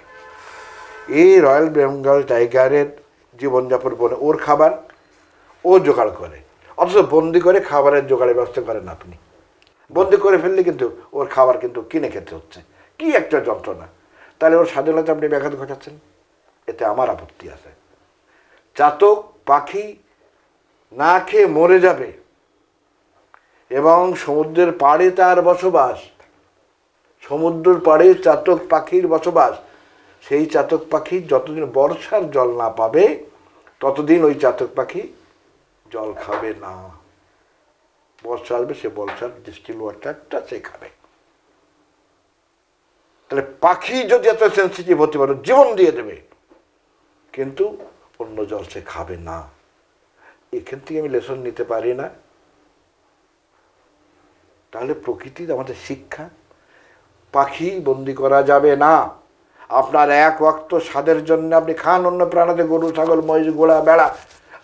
এই রয়্যাল বেঙ্গল টাইগারের জীবনযাপন বলে ওর খাবার ও জোগাড় করে, অথচ বন্দি করে খাবারের জোগাড়ের ব্যবস্থা করেন আপনি। বন্দি করে ফেললে কিন্তু ওর খাবার কিন্তু কিনে খেতে হচ্ছে, কি একটা যন্ত্রণা! তাহলে ওর স্বাধীনতা আপনি ব্যাঘাত ঘটাচ্ছেন, এতে আমার আপত্তি আছে। চাতক পাখি না খেয়ে মরে যাবে এবং সমুদ্রের পাড়ে তার বসবাস, সমুদ্রের পাড়ে চাতক পাখির বসবাস। সেই চাতক পাখি যতদিন বর্ষার জল না পাবে, ততদিন ওই চাতক পাখি জল খাবে না। বর্ষা আসবে, সে বর্ষার ডিস্টিল ওয়াটারটা সে খাবে। তাহলে পাখি যদি এত সেন্সিটিভ হতে পারে, জীবন দিয়ে দেবে, কিন্তু অন্য জল সে খাবে না। এখান থেকে আমি লেসন নিতে পারি না? তাহলে প্রকৃতির আমাদের শিক্ষা, পাখি বন্দি করা যাবে না। আপনার এক ওয়াক্ত স্বাদের জন্য আপনি খান, অন্য প্রাণীতে গরু ছাগল মহিষ ঘোড়া বেড়া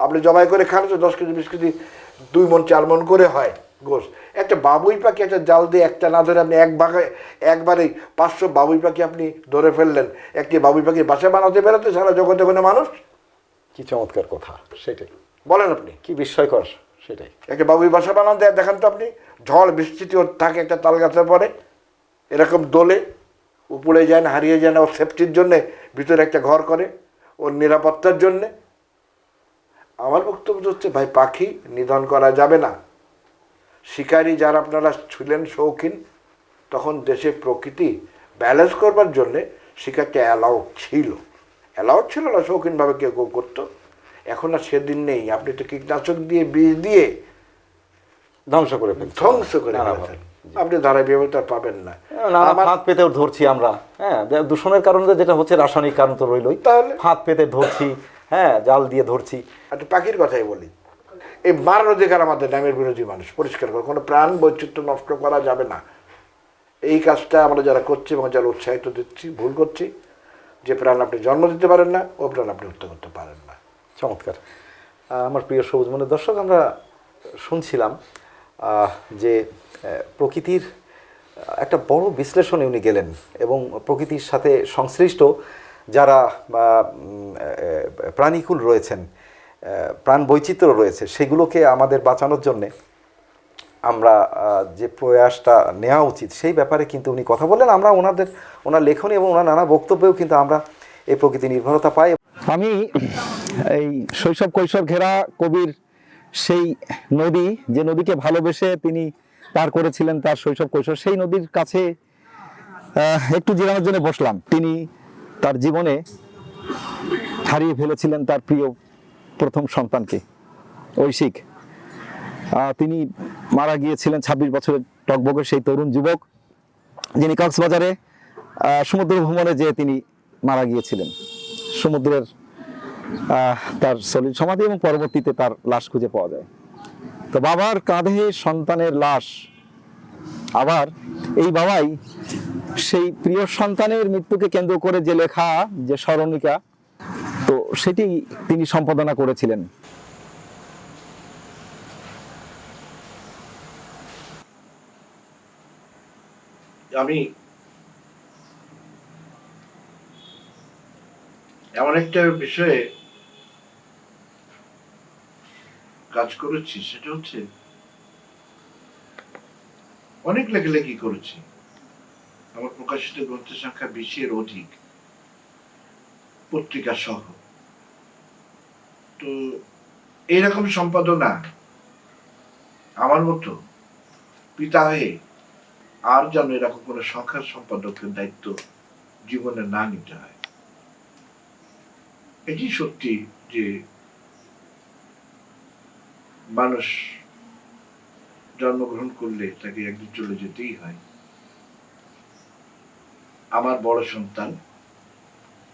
আপনি জবাই করে খান, তো 10 কেজি 20 কেজি 2 মণ 4 মণ করে হয় গোশ। একটা বাবুই পাখি একটা জাল দিয়ে একটা না ধরে আপনি একবারেই 500 বাবুই পাখি আপনি ধরে ফেললেন। একটি বাবুই পাখি বাসা বানাতে বেরোতে সারা জগতে কোনো মানুষ। কি চমৎকার কথা, সেটাই বলেন আপনি কি বিস্ময়কর, সেটাই। একটা বাবুই বাসা বানাতে দেখান তো আপনি, ঝড় বৃষ্টিতে ওর থাকে একটা তাল গাছের পরে এরকম দোলে, উপরে যায় না, হারিয়ে যায় না, ওর সেফটির জন্যে ভিতরে একটা ঘর করে ওর নিরাপত্তার জন্যে। আমার বক্তব্য হচ্ছে ভাই, পাখি নিধন করা যাবে না। শিকারী যারা আপনারা ছিলেন শৌখিন, তখন দেশে প্রকৃতি ব্যালেন্স করবার জন্যে শিকারটা অ্যালাউড ছিল না, শৌখিনভাবে কেউ কেউ করতো। এখন আর সেদিন নেই। আপনি তো কীটনাশক দিয়ে বীজ দিয়ে ধ্বংস করে ফেলছে, ধ্বংস করে ফেলেছেন। আপনি ধারাবাহিকতা পাবেন না। ফাঁদ পেতে ধরছি আমরা, হ্যাঁ, দূষণের কারণে যেটা হচ্ছে রাসায়নিক কারণ তো রইলই, তাহলে ফাঁদ পেতে ধরছি, হ্যাঁ, জাল দিয়ে ধরছি। একটা পাখির কথাই বলি, এই মারার অধিকার আমাদের নামের বিরোধী মানুষ পরিষ্কার করে, কোনো প্রাণ বৈচিত্র্য নষ্ট করা যাবে না। এই কাজটা আমরা যারা করছি এবং যারা উৎসাহিত দিচ্ছি, ভুল করছি। যে প্রাণ আপনি জন্ম দিতে পারেন না, ও প্রাণ আপনি হত্যা করতে পারেন না। চমৎকার। আমার প্রিয় সবুজ মনের দর্শক, আমরা শুনছিলাম যে প্রকৃতির একটা বড় বিশ্লেষণে উনি গেলেন এবং প্রকৃতির সাথে সংশ্লিষ্ট যারা প্রাণীকুল রয়েছেন, প্রাণ বৈচিত্র্য রয়েছে, সেগুলোকে আমাদের বাঁচানোর জন্যে আমরা যে প্রয়াসটা নেওয়া উচিত সেই ব্যাপারে কিন্তু উনি কথা বললেন। আমরা ওনার লেখনী এবং ওনার নানা বক্তব্যেও কিন্তু আমরা এই প্রকৃতি নির্ভরতা পাই। আমি এই শৈশব কৈশোর ঘেরা কবির সেই নদী, যে নদীকে ভালোবেসে তিনি পার করেছিলেন তার শৈশব কৈশোর, সেই নদীর কাছে একটু জিরানোর জন্য বসলাম। তিনি তার জীবনে হারিয়ে ফেলেছিলেন তার প্রিয় প্রথম সন্তানকে, ঐশিক। তিনি মারা গিয়েছিলেন 26 বছরের টকবকে সেই তরুণ যুবক, যিনি কক্সবাজারে সমুদ্র ভ্রমণে যেয়ে তিনি মারা গিয়েছিলেন। সমুদ্রের তার সলিল সমাধি এবং পরবর্তীতে তার লাশ খুঁজে পাওয়া যায়। তো বাবার কাঁধে সন্তানের লাশ, আবার এই বাবাই সেই প্রিয় সন্তানের মৃত্যুকে কেন্দ্র করে যে লেখা যে স্মরণিকা, তো সেটি তিনি সম্পাদনা করেছিলেন। আমি এমন একটা বিষয়ে কাজ করেছি, সেটা হচ্ছে অনেক লেখালেখি করেছি। আমার প্রকাশিত গ্রন্থের সংখ্যা 20-এর অধিক, পত্রিকা সহ। তো এইরকম সম্পাদনা আমার মতো পিতা হয়ে আর যেন এরকম কোনো সংখ্যার সম্পাদকের দায়িত্ব জীবনে না নিতে হয়। এটি সত্যি যে মানুষ জন্মগ্রহণ করলে তাকে একদিন চলে যেতেই হয়। আমার বড় সন্তান,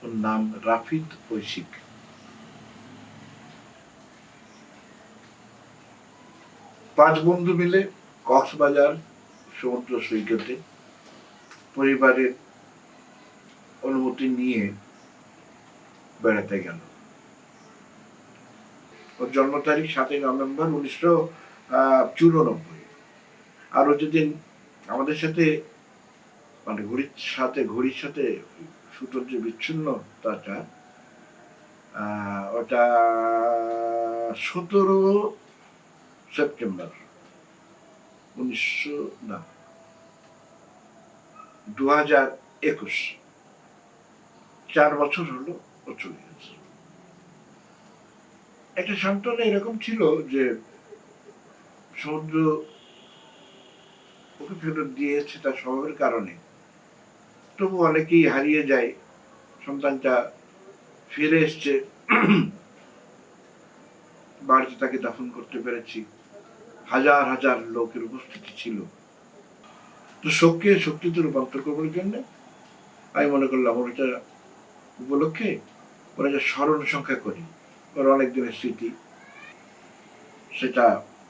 ওর নাম রাফিদ ঐশিক। পাঁচ বন্ধু মিলে কক্সবাজার সমুদ্র সৈকতে পরিবারের অনুমতি নিয়ে বেড়াতে গেল। ওর জন্ম তারিখ 7 নভেম্বর 1994। আর ও যেদিন আমাদের সাথে মানে ঘড়ির সাথে সুতোর যে বিচ্ছিন্নতাটা, ওটা 17 সেপ্টেম্বর 2021। 4 বছর হলো ও চলে গেছে। একটা সান্ত্বনা এরকম ছিল যে সমুদ্র ওকে ফেরত দিয়েছে তার স্বভাবের কারণে, তবু অনেকেই হারিয়ে যায়। সন্তানটা ফিরে এসছে, বাড়িতে তাকে দাফন করতে পেরেছি, হাজার হাজার লোকের উপস্থিতি ছিল। তো শোককে শক্তিতে রূপান্তর করবার জন্য আমি মনে করলাম ওটা উপলক্ষে ওরা যে স্মরণ সংখ্যা করি, ওর অনেক দিনের স্মৃতি, সেটা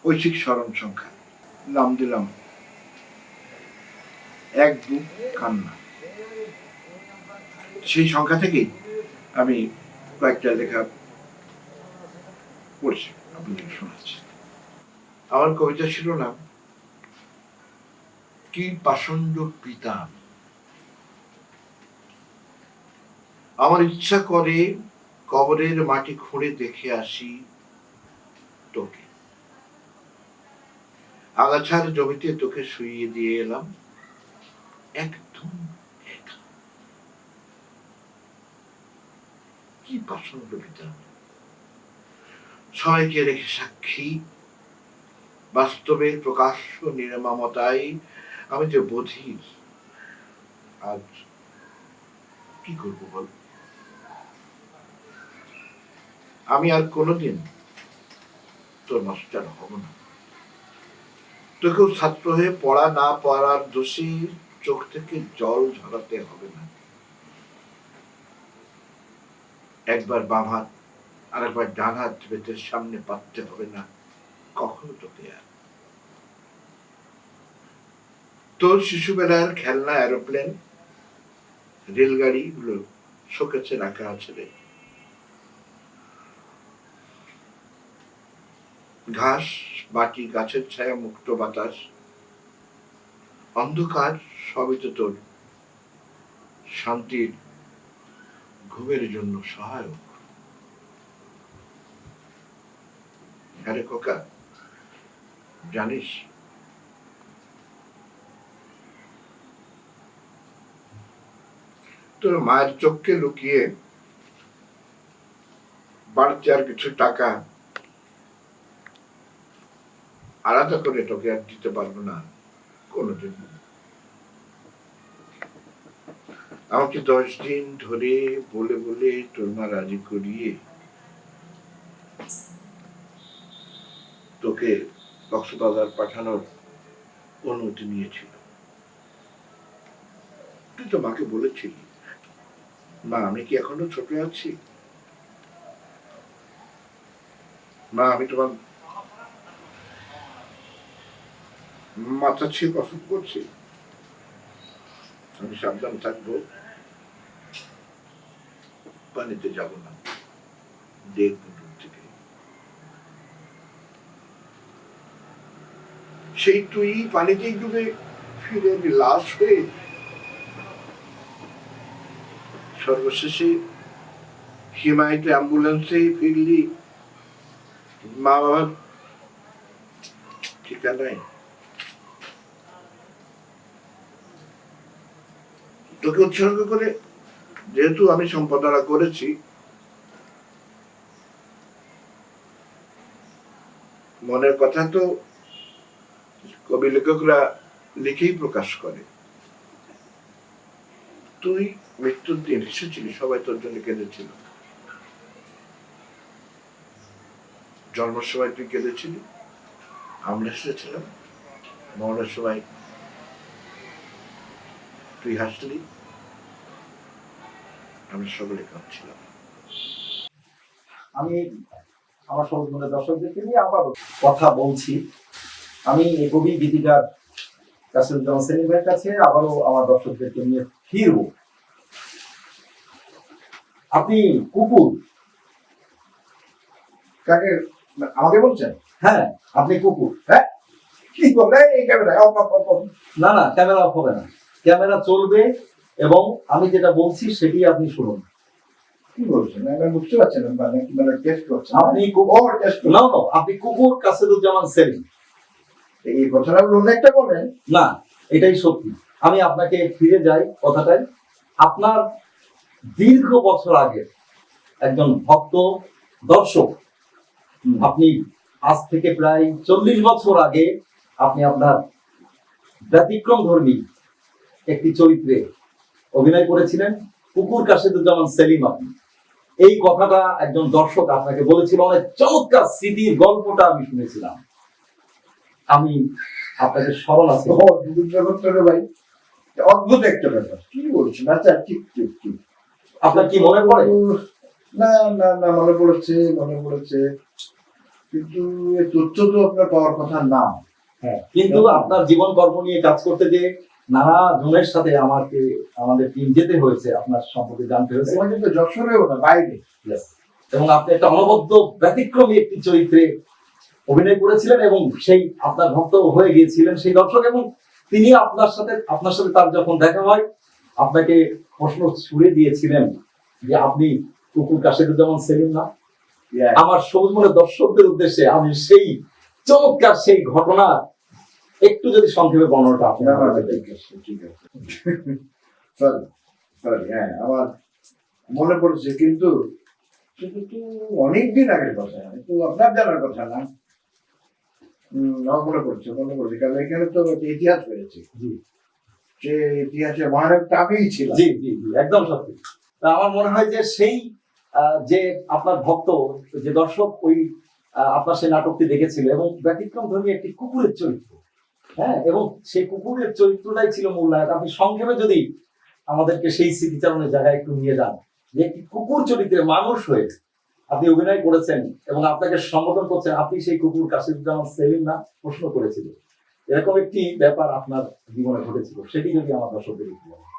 ঐশিক স্মরণ সংখ্যা। নাম দিলাম এক বুক কান্না। সেই সংখ্যা থেকেই আমি কয়েকটা লেখা পড়ছি, আপনাদের শোনাচ্ছি। আমার কবিতা ছিল না কি পাষণ্ড পিতা, আমার ইচ্ছা করে কবরের মাটি খুঁড়ে দেখে আসি তোকে, আগাছার জমিতে তোকে শুইয়ে দিয়ে এলাম একদম একা। কি পাষণ্ড পিতা, সবাইকে রেখে সাক্ষী, বাস্তবের প্রকাশ্য নির্মমতায় আমি যে বধির। আজ কি করবো বল, আমি আর কোনোদিন তোর মাস্টার হব না। তোকেও ছাত্র হয়ে পড়া না পড়ার দোষে চোখ থেকে জল ঝরাতে হবে না। একবার বাম হাত আর একবার ডান হাত বেতের সামনে পাততে হবে না কখনো তোকে আর। তোর শিশুবেলার খেলনা এরোপ্লেন, রেলগাড়ি গুলো শোকেছে রাখা আছে রে। ঘাস, মাটি, গাছের ছায়া, মুক্ত বাতাস, অন্ধকার সবই তো তোর শান্তির ঘুমের জন্য সহায়ক। আরে খোকা, জানিস তোর মায়ের চোখকে লুকিয়ে বাড়তি আর কিছু টাকা আলাদা করে তোকে আর দিতে পারবো না কোনোদিন। আমাকে 10 দিন ধরে বলে বলে তোর মা রাজি করিয়ে তোকে কক্সবাজার পাঠানোর অনুমতি নিয়েছিল। তুই তো মাকে বলেছিলি, মা আমি কি এখনো ছোট আছি, মা আমি তোমার মাথা ছিঁড়ে পছন্দ করছি, আমি সাবধান থাকবো, পানিতে যাব না, দেখবো দূর থেকে। সেই তুই পানিতেই ডুবে ফিরে আমি লাশ হয়ে সর্বশেষে হিমায়িত অ্যাম্বুলেন্সে ফিরলি মা বাবার ঠিকানায়। তোকে উৎসর্গ করে যেহেতু আমি সম্পাদনা করেছি, মনের কথা তো কবি লেখকরা লিখেই প্রকাশ করে। তুই মৃত্যুর দিন এসেছিলি, সবাই তোর জন্য কেঁদেছিল। জন্মের সময় তুই কেঁদেছিলি, আমরা এসেছিলাম, মরণের সময় তুই হাসলি, আমরা সকলে কাঁদছিলাম। আমি আমার সমস্ত দর্শকদেরকে নিয়ে আবার কথা বলছি। আমি এই কবি গীতিকার কাসিরুজ্জামান সেলিম ভাইয়ের কাছে আবারও আমার দর্শকদেরকে নিয়ে ফিরবো। আপনি কুকুর, কাকে আমাকে বলছেন? হ্যাঁ আপনি কুকুর। হ্যাঁ কি বলে এই ক্যামেরা? না না, ক্যামেরা অফ হবে না, ক্যামেরা চলবে এবং আমি যেটা বলছি সেটি আপনি শুনুন। কি বলছেন? আমি বুঝতে পারছেন না, মানে কি মানে টেস্ট করছেন? আপনি কুকুর, না না, আপনি কুকুর কাসিরুজ্জামান সেলিম, এই কথাটা অনেকটা বলেন না এটাই সত্যি। আমি আপনাকে ফিরে যাই কথাটাই। আপনার দীর্ঘ বছর আগে একজন ভক্ত দর্শক, আপনি আজ থেকে প্রায় 40 বছর আগে আপনি আপনার ব্যতিক্রম ধর্মী একটি চরিত্রে অভিনয় করেছিলেন, কুকুর কাসিরুজ্জামান সেলিম। আপনি এই কথাটা একজন দর্শক আপনাকে বলেছিল, অনেক চমৎকার স্মৃতির গল্পটা আমি শুনেছিলাম। আমি আপনাদের স্মরণ আছে? ভাই অদ্ভুত একটা ব্যাপার, কি বলছেন? আচ্ছা ঠিক ঠিক ঠিক, আপনার কি মনে পড়ে? না না না, মনে পড়েছে, কিন্তু এই তথ্য তো আপনার পাওয়ার কথা না। হ্যাঁ, কিন্তু আপনার জীবন কর্ম নিয়ে কাজ করতে যে নানা জনের সাথে আমাদের টিম যেতে হয়েছে, আপনার সম্পর্কে জানতে হয়েছে। তোমার কিন্তু যশোরেও না, বাইরে। Yes. এবং আপনি একটা অনবদ্য ব্যতিক্রমী একটি চরিত্রে অভিনয় করেছিলেন এবং সেই আপনার ভক্ত হয়ে গিয়েছিলেন সেই দর্শক, এবং তিনি আপনার সাথে তার যখন দেখা হয় আপনাকে প্রশ্ন ছুড়ে দিয়েছিলেন যে আপনি কুকুর কাশেরুজ্জামান সেলিম না। Yeah. আমার সবুজ মনের দর্শকদের উদ্দেশ্যে আমি সেই চমৎকার সেই ঘটনা একটু যদি সংক্ষেপে বর্ণনাটা আপনি না, না, আমাকে ঠিক আছে, ঠিক আছে। সরি, হ্যাঁ, আমার মনে পড়ছে, কিন্তু সেটা তো অনেকদিন আগের কথা, তো আপনার জানার কথা না। আমার মনে পড়ছে, কারণ এখানে তো একটা ইতিহাস হয়েছে। জি সে ইতিহাসে মহানায়কটা আমিই ছিলাম। জি জি জি, একদম সত্যি। তা আমার মনে হয় যে সেই যে আপনার ভক্ত, যে দর্শক ওই আপনার সেই নাটকটি দেখেছিল এবং ব্যতিক্রম ধর্মী একটি কুকুরের চরিত্র, হ্যাঁ, এবং সেই কুকুরের চরিত্রটাই ছিল মূল নায়ক। আপনি সংক্ষেপে যদি আমাদেরকে সেই স্মৃতিচারণের জায়গায় একটু নিয়ে যান, যে একটি কুকুর চরিত্রে মানুষ হয়ে আপনি অভিনয় করেছেন এবং আপনাকে সম্বোধন করছেন আপনি সেই কুকুর কাশেরুজ্জামান সেলিম না, প্রশ্ন করেছিল, এরকম একটি ব্যাপার আপনার জীবনে ঘটেছিল, সেটি যদি আমার দর্শকদের একটু বলেন।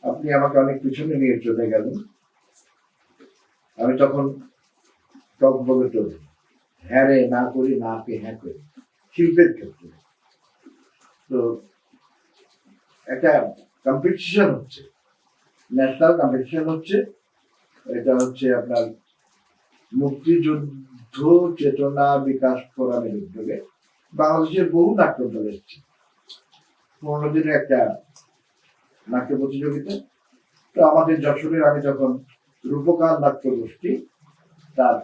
আপনি আমাকে অনেক পিছনে নিয়ে চলে গেলেন। আমি তখন টক বলে চলি, হ্যাঁ রে না করি, না কে হ্যাঁ করি, শিল্পের ক্ষেত্রে। তো একটা কম্পিটিশন হচ্ছে, ন্যাশনাল কম্পিটিশন হচ্ছে। এটা হচ্ছে আপনার মুক্তিযুদ্ধ চেতনা বিকাশ ফোরামের উদ্যোগে বাংলাদেশের বহু নাট্যদল এসছে। 15 দিনের একটা নাট্য প্রতিযোগিতা। তো আমাদের যশোরের, আমি যখন রূপকার নাট্য গোষ্ঠী তার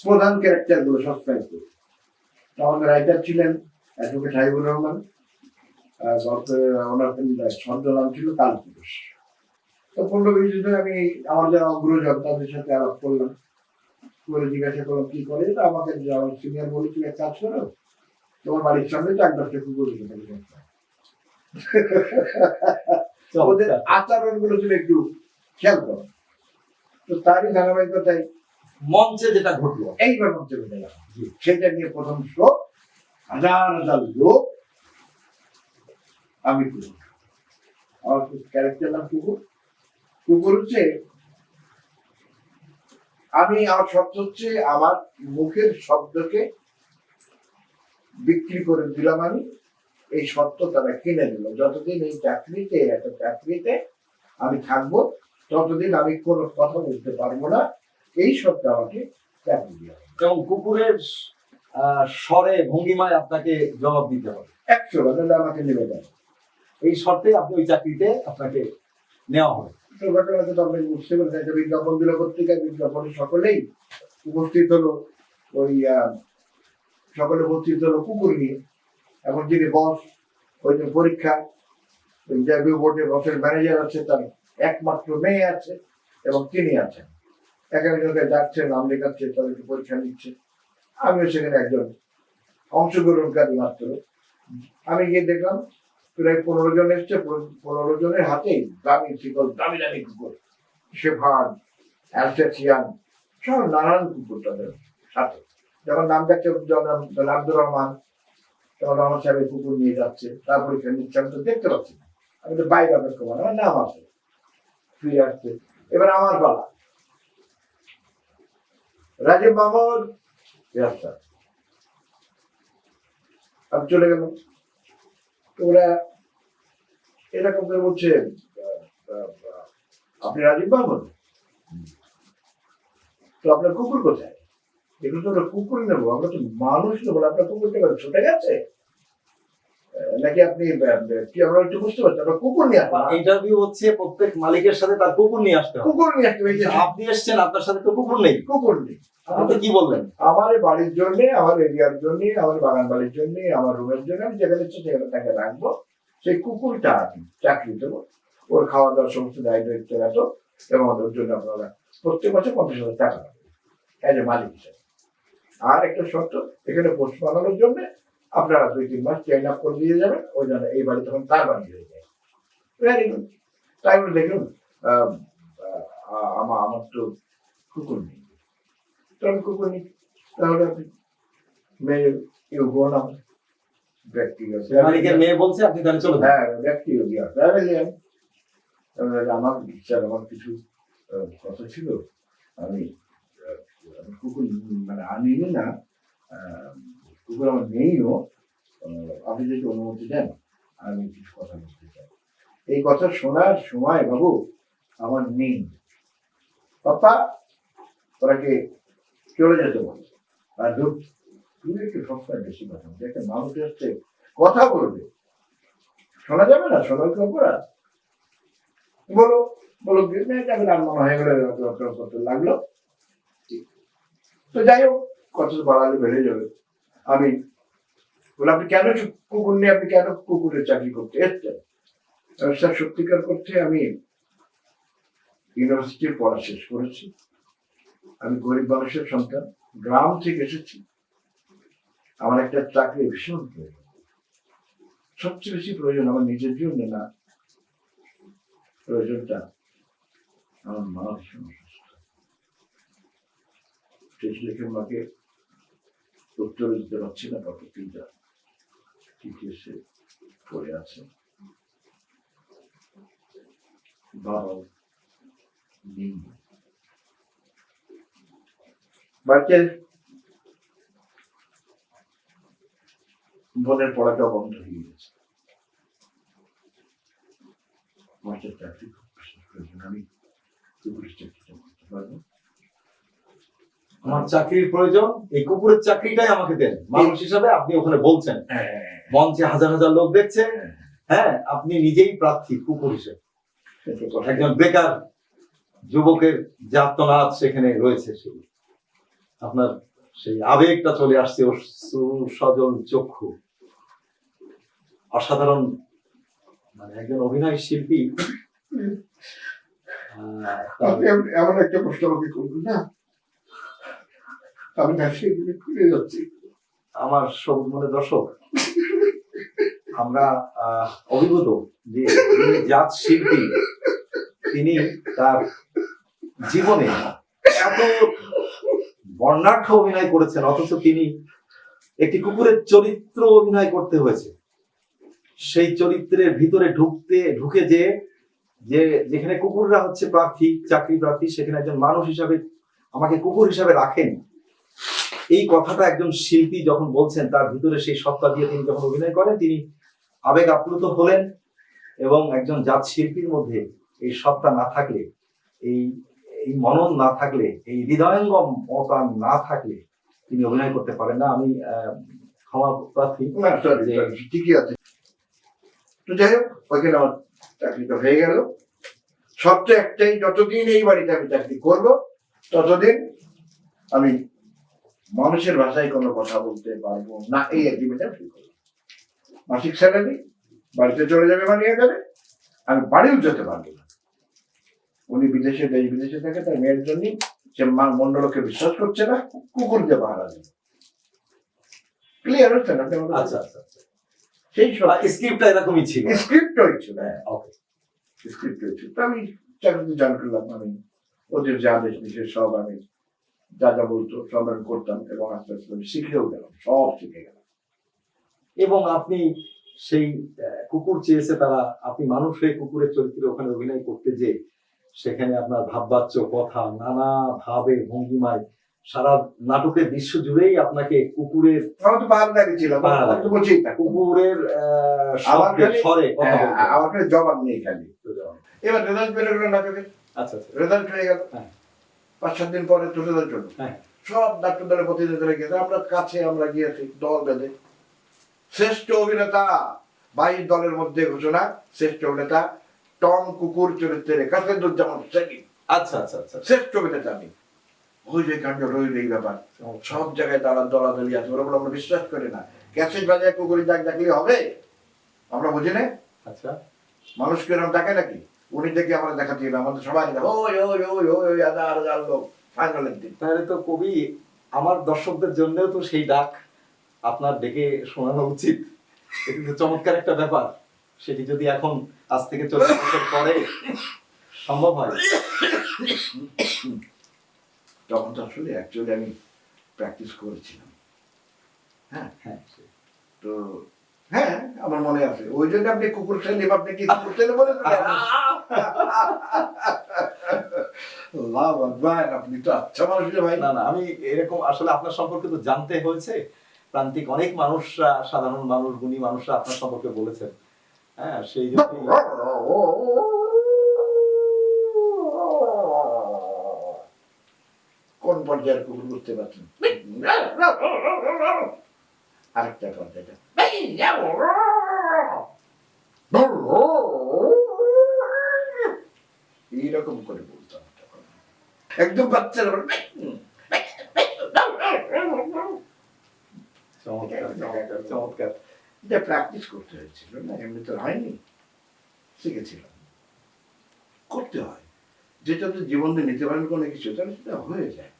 প্রধান ক্যারেক্টার গুলো সাবস্ক্রাইব করি। তো আমাদের রাইটার ছিলেন অ্যাডভোকেট হাবিবুর রহমান, ওনার ছন্দ নাম ছিল কালপুরুষ। তো 15-20 দিনে আমি আমার যারা অগ্রজন তাদের সাথে আলাপ করলাম, করে জিজ্ঞাসা করলাম কি করে। তো আমাকে আমার সিনিয়র বলেছিল, এক কাজ করো, তোমার বাড়ির সামনে তো 1-10টা কুকুর রেখে ওদের আচরণ গুলো ছিল একটু খেয়াল করো। তো তারই ধারাবাহিকতায় মঞ্চে যেটা ঘটলো, এইবার মধ্যে বেঁধে গেল। সেটা নিয়ে প্রথম শো, হাজার হাজার লোক, আমি কুকুর। আমার ক্যারেক্টার নাম কুকুর। কুকুর হচ্ছে আমার শব্দ হচ্ছে আমার মুখের শব্দকে বিক্রি করে দিলাম আমি। এই সত্য তারা কিনে দিল। যতদিন এই চাকরিতে আমি থাকবো ততদিন আমি কোনো কথা বলতে পারবো না, এই সত্য আমাকে চাকরি দিয়ে হবে। এবং কুকুরের স্বরে ভঙ্গিমায় আপনাকে জবাব দিতে হবে 100 আমাকে নেবে দেয়। এই শর্তে আপনি ওই চাকরিতে আপনাকে নেওয়া হবে। তো ঘটনাটা তো আপনি বুঝতে পারছেন, একটা বিজ্ঞাপন দিল পত্রিকায়, বিজ্ঞাপনে সকলেই উপস্থিত হলো, ওই সকলে উপস্থিত হলো কুকুর নিয়ে। এখন যিনি বস, ওই যে পরীক্ষা, ইন্টারভিউ বোর্ডে বসের ম্যানেজার আছে, তার একমাত্র মেয়ে আছে এবং তিনি আছেন। এক একজনকে যাচ্ছে, নাম লেখাচ্ছে, তাদেরকে পরীক্ষা নিচ্ছে। আমিও সেখানে একজন অংশগ্রহণকারী মাত্র। আমি গিয়ে দেখলাম প্রায় 15 জন এসছে, 15 জনের হাতেই দামি শিকল, দামি দামি কুকুর, শেফার্ড, অ্যালসেশিয়ান, সব নানান কুকুর তাদের সাথে। যখন নাম যাচ্ছে আব্দুর রহমান, তখন আমার সাহেব কুকুর নিয়ে যাচ্ছে, তার পরীক্ষা নিচ্ছে। আমি তো দেখতে পাচ্ছি না, আমি তো বাইরে অপেক্ষা করি, আমার নাম আছে, ফিরে আসছে। এবার আমার পালা, রাজীব মাহমুদ, আমি চলে গেলাম। তো ওরা এরকম করে বলছে, আপনি রাজীব মাহমুদ, তো আপনার কুকুর কোথায়? এগুলো তো আমরা কুকুর নেবো, আমরা তো মানুষ নেবো, আপনার কুকুরটা ছুটে গেছে নাকি? আপনি কি, আমরা একটু বুঝতে পারছি, আমরা কুকুর নিয়ে আসবো। ইন্টারভিউ হচ্ছে, প্রত্যেক মালিকের সাথে তার কুকুর নিয়ে আসতে হবে। কুকুর নিয়ে আসতে হবে। আপনি এসছেন, আপনার সাথে তো কুকুর নেই। কুকুর নেই। আপনি কি বললেন? আমার বাড়ির জন্য, আমার এরিয়ার জন্য, আমার বাগান বাড়ির জন্য, আমার রুমের জন্য আমি যেখানে ইচ্ছে সেখানে তাকে রাখবো। সেই কুকুরটা আমি চাকরি দেবো, ওর খাওয়া দাওয়ার সমস্ত দায়িত্ব এত, এবং ওর জন্য আপনারা প্রত্যেক বছর 50,000 টাকা পাবেন এজ এ মালিক হিসেবে। আর একটা শর্ত, এখানে পোস্ট বানানোর জন্য আপনারা 2-3 মাস ট্রেন আপ করে দিয়ে যাবেন, ওই জন্য এই বাড়ি তখন তার বাড়ি হয়ে যায়। Very good. তাই বলে দেখুন, আমার তো কুকুর নেই, তো আমি কুকুর নিই। তাহলে আপনি ইউ গো নাও, ব্যক্তিগত মালিকের মেয়ে বলছে আপনি তাহলে চলে যান। হ্যাঁ ব্যক্তিগত ফ্যামিলি আমার স্যার আমার কিছু কথা ছিল আমি আমি কুকুর মানে আনিনি না কুকুর আমার নেইও আপনি যদি অনুমতি দেন আমি কিছু কথা বলতে চাই এই কথা শোনার সময় বাবু আমার নেই পাপা ওরাকে চলে যেতে বলে আর তুমি একটু সবসময় বেশি কথা বলবে একটা মানুষ আসছে কথা বলবে শোনা যাবে না শোনা কি অপরাধ বলো বলো যাবে না মনে হয়ে গেলে করতে লাগলো তো যাই হোক কত বাড়ালে বেড়ে যাবে আমি বলে আপনি কেন কুকুর নিয়ে আপনি কেন কুকুরের চাকরি করতে এসছেন স্যার সত্যিকার করতে আমি ইউনিভার্সিটির পড়া শেষ করেছি আমি গরিব মানুষের সন্তান গ্রাম থেকে এসেছি আমার একটা চাকরি ভীষণ প্রয়োজন সবচেয়ে বেশি প্রয়োজন আমার নিজের জন্য না প্রয়োজনটা আমার মা ভীষণ অসুস্থ চিঠি লিখে মাকে উত্তর দিতে পারছি না কত তিনটা চিঠি এসে পড়ে আছে বাবা নেই বাড়িতে বোনের পড়াটা বন্ধ হয়ে গেছে মাস্টার চাকরি খুব প্রয়োজন আমি কুকুরের চাকরিটা করতে পারবো আমার চাকরির প্রয়োজন, এই কুকুরের চাকরিটাই আমাকে দেন। মানুষ হিসাবে আপনি ওখানে বলছেন, মঞ্চে হাজার হাজার লোক দেখছে, হ্যাঁ আপনি নিজেই প্রার্থী কুকুর হিসেবে। একজন বেকার যুবকের যে আত্মনাদ সেখানে রয়েছে, সেই আপনার সেই আবেগটা চলে আসছে, সজল চক্ষু, অসাধারণ, মানে একজন অভিনয় শিল্পী। আপনি এমন একটা প্রশ্ন আমাকে করবেন না, আমি সেগুলো ফিরে যাচ্ছি। আমার সবুজ মনে দর্শক, আমরা অভিভূত যে যিনি জাত শিল্পী, তিনি তার জীবনে এত বর্ণাঢ্য অভিনয় করেছেন, অথচ তিনি একটি কুকুরের চরিত্র অভিনয় করতে হয়েছে। সেই চরিত্রের ভিতরে ঢুকে যে যেখানে কুকুররা হচ্ছে প্রার্থী, চাকরি প্রার্থী, সেখানে একজন মানুষ হিসাবে আমাকে কুকুর হিসাবে রাখেন, এই কথাটা একজন শিল্পী যখন বলছেন, তার ভিতরে সেই সত্তা দিয়ে তিনি যখন অভিনয় করেন, তিনি আবেগ আপ্লুত হলেন। এবং একজন জাত শিল্পীর মধ্যে এই সত্তা না থাকলে, এই মনন না থাকলে, এই হৃদয়ঙ্গম মতান না থাকলে তিনি অভিনয় করতে পারেন না। আমি ক্ষমা প্রার্থী। ঠিকই আছে। তো যাই হোক, ওইখানে আমার চাকরিটা হয়ে গেল। শর্ত একটাই, যতদিন এই বাড়িতে আমি চাকরি করব ততদিন আমি মানুষের ভাষায় কোনো কথা বলতে পারবো না, এই এগ্রিমেন্টে ফিল করলাম। মাসিক স্যালারি বাড়িতে চলে যাবে, মানিয়ে যাবে, আমি বাড়িও যেতে পারবো না। উনি বিদেশে থাকে, তার মেয়ের জন্য সে মন্ডলকে বিশ্বাস করছে না, কুকুরকে পাহারা দেবে। ক্লিয়ার হচ্ছে না? আচ্ছা আচ্ছা, সেই সব স্ক্রিপ্টটা এরকমই ছিল, স্ক্রিপ্ট হয়েছিল। হ্যাঁ, ওকে, স্ক্রিপ্ট হয়েছিল। তো আমি চাকরিতে জয়েন করলাম। আমি ওদের যা আদেশ নিষেধ সব আমি যা যা বলতো সব আমি করতাম, এবং আস্তে আস্তে আমি শিখেও গেলাম, সব শিখে গেলাম। এবং আপনি সেই কুকুর চেয়েছে তারা, আপনি মানুষ হয়ে কুকুরের চরিত্রে ওখানে অভিনয় করতে, যে সেখানে আপনার ভাববাচ্য কথা, নানা ভাবে ভঙ্গিমায় সারা নাটকের দৃশ্য জুড়েই আপনাকে কুকুরের আমার তো পাহাড়দারি ছিলাম, আমি তো বলছি কুকুরের আমার স্বরে কথা বলতে। আমার কাছে জবাব নেই খালি। এবার রেজাল্ট বেরো গেল নাটকের, আচ্ছা আচ্ছা, রেজাল্ট হয়ে গেল। হ্যাঁ। 5-7 দিন পরে তো রেজাল্ট হলো। হ্যাঁ। সব ডাক্তার দলের প্রতিনিধিরা গিয়েছে, আমরা কাছে আমরা গিয়েছি দল বেঁধে। শ্রেষ্ঠ অভিনেতা 22 দলের মধ্যে ঘোষণা, শ্রেষ্ঠ অভিনেতা টম কুকুর চরিত্রে কাসেদুজ্জামান সেলিম। আচ্ছা আচ্ছা আচ্ছা, শ্রেষ্ঠ অভিনেতা আমি। ওই যে কাণ্ড রইল এই ব্যাপার, সব জায়গায় দলাদলি আছে। ওরা বলে আমরা বিশ্বাস করি না, ক্যাসেট বাজায় কুকুরি ডাকলে হবে? আমরা বুঝি না। আচ্ছা, মানুষকে এরকম ডাকে নাকি? উনি দেখে আমরা দেখাচ্ছি না, আমাদের সবাই ওই হাজার হাজার লোক ফাইনালের দিন। তাহলে তো কবি, আমার দর্শকদের জন্যও তো সেই ডাক আপনার ডেকে শোনানো উচিত। এটি তো চমৎকার একটা ব্যাপার। সেটি যদি এখন আজ থেকে 40 বছর পরে সম্ভব হয়। তখন তো আসলে অ্যাকচুয়ালি আমি প্র্যাকটিস করেছিলাম। হ্যাঁ, হ্যাঁ, তো হ্যাঁ আমার মনে আছে, ওই জন্য আপনি কুকুর সেলিম, আপনি কি কুকুর সেলিম বলে আপনি তো আচ্ছা মানুষ রে ভাই। না না, আমি এরকম আসলে আপনার সম্পর্কে তো জানতে হয়েছে, প্রান্তিক অনেক মানুষরা, সাধারণ মানুষ, গুণী মানুষরা আপনার সম্পর্কে বলেছেন। হ্যাঁ, সেই জন্য কোন পর্যায়ের কুকুর বুঝতে পারছেন? আরেকটা পর্যায়ে এইরকম করে বলতাম তখন। একদম বাচ্চার চমৎকার চমৎকার চমৎকার। এটা প্র্যাকটিস করতে হয়েছিল না, এমনি তো হয়নি, শিখেছিলাম। করতে হয়, যেটা তো জীবনে নিতে পারেন কোনো কিছু, তাহলে সেটা হয়ে যায়।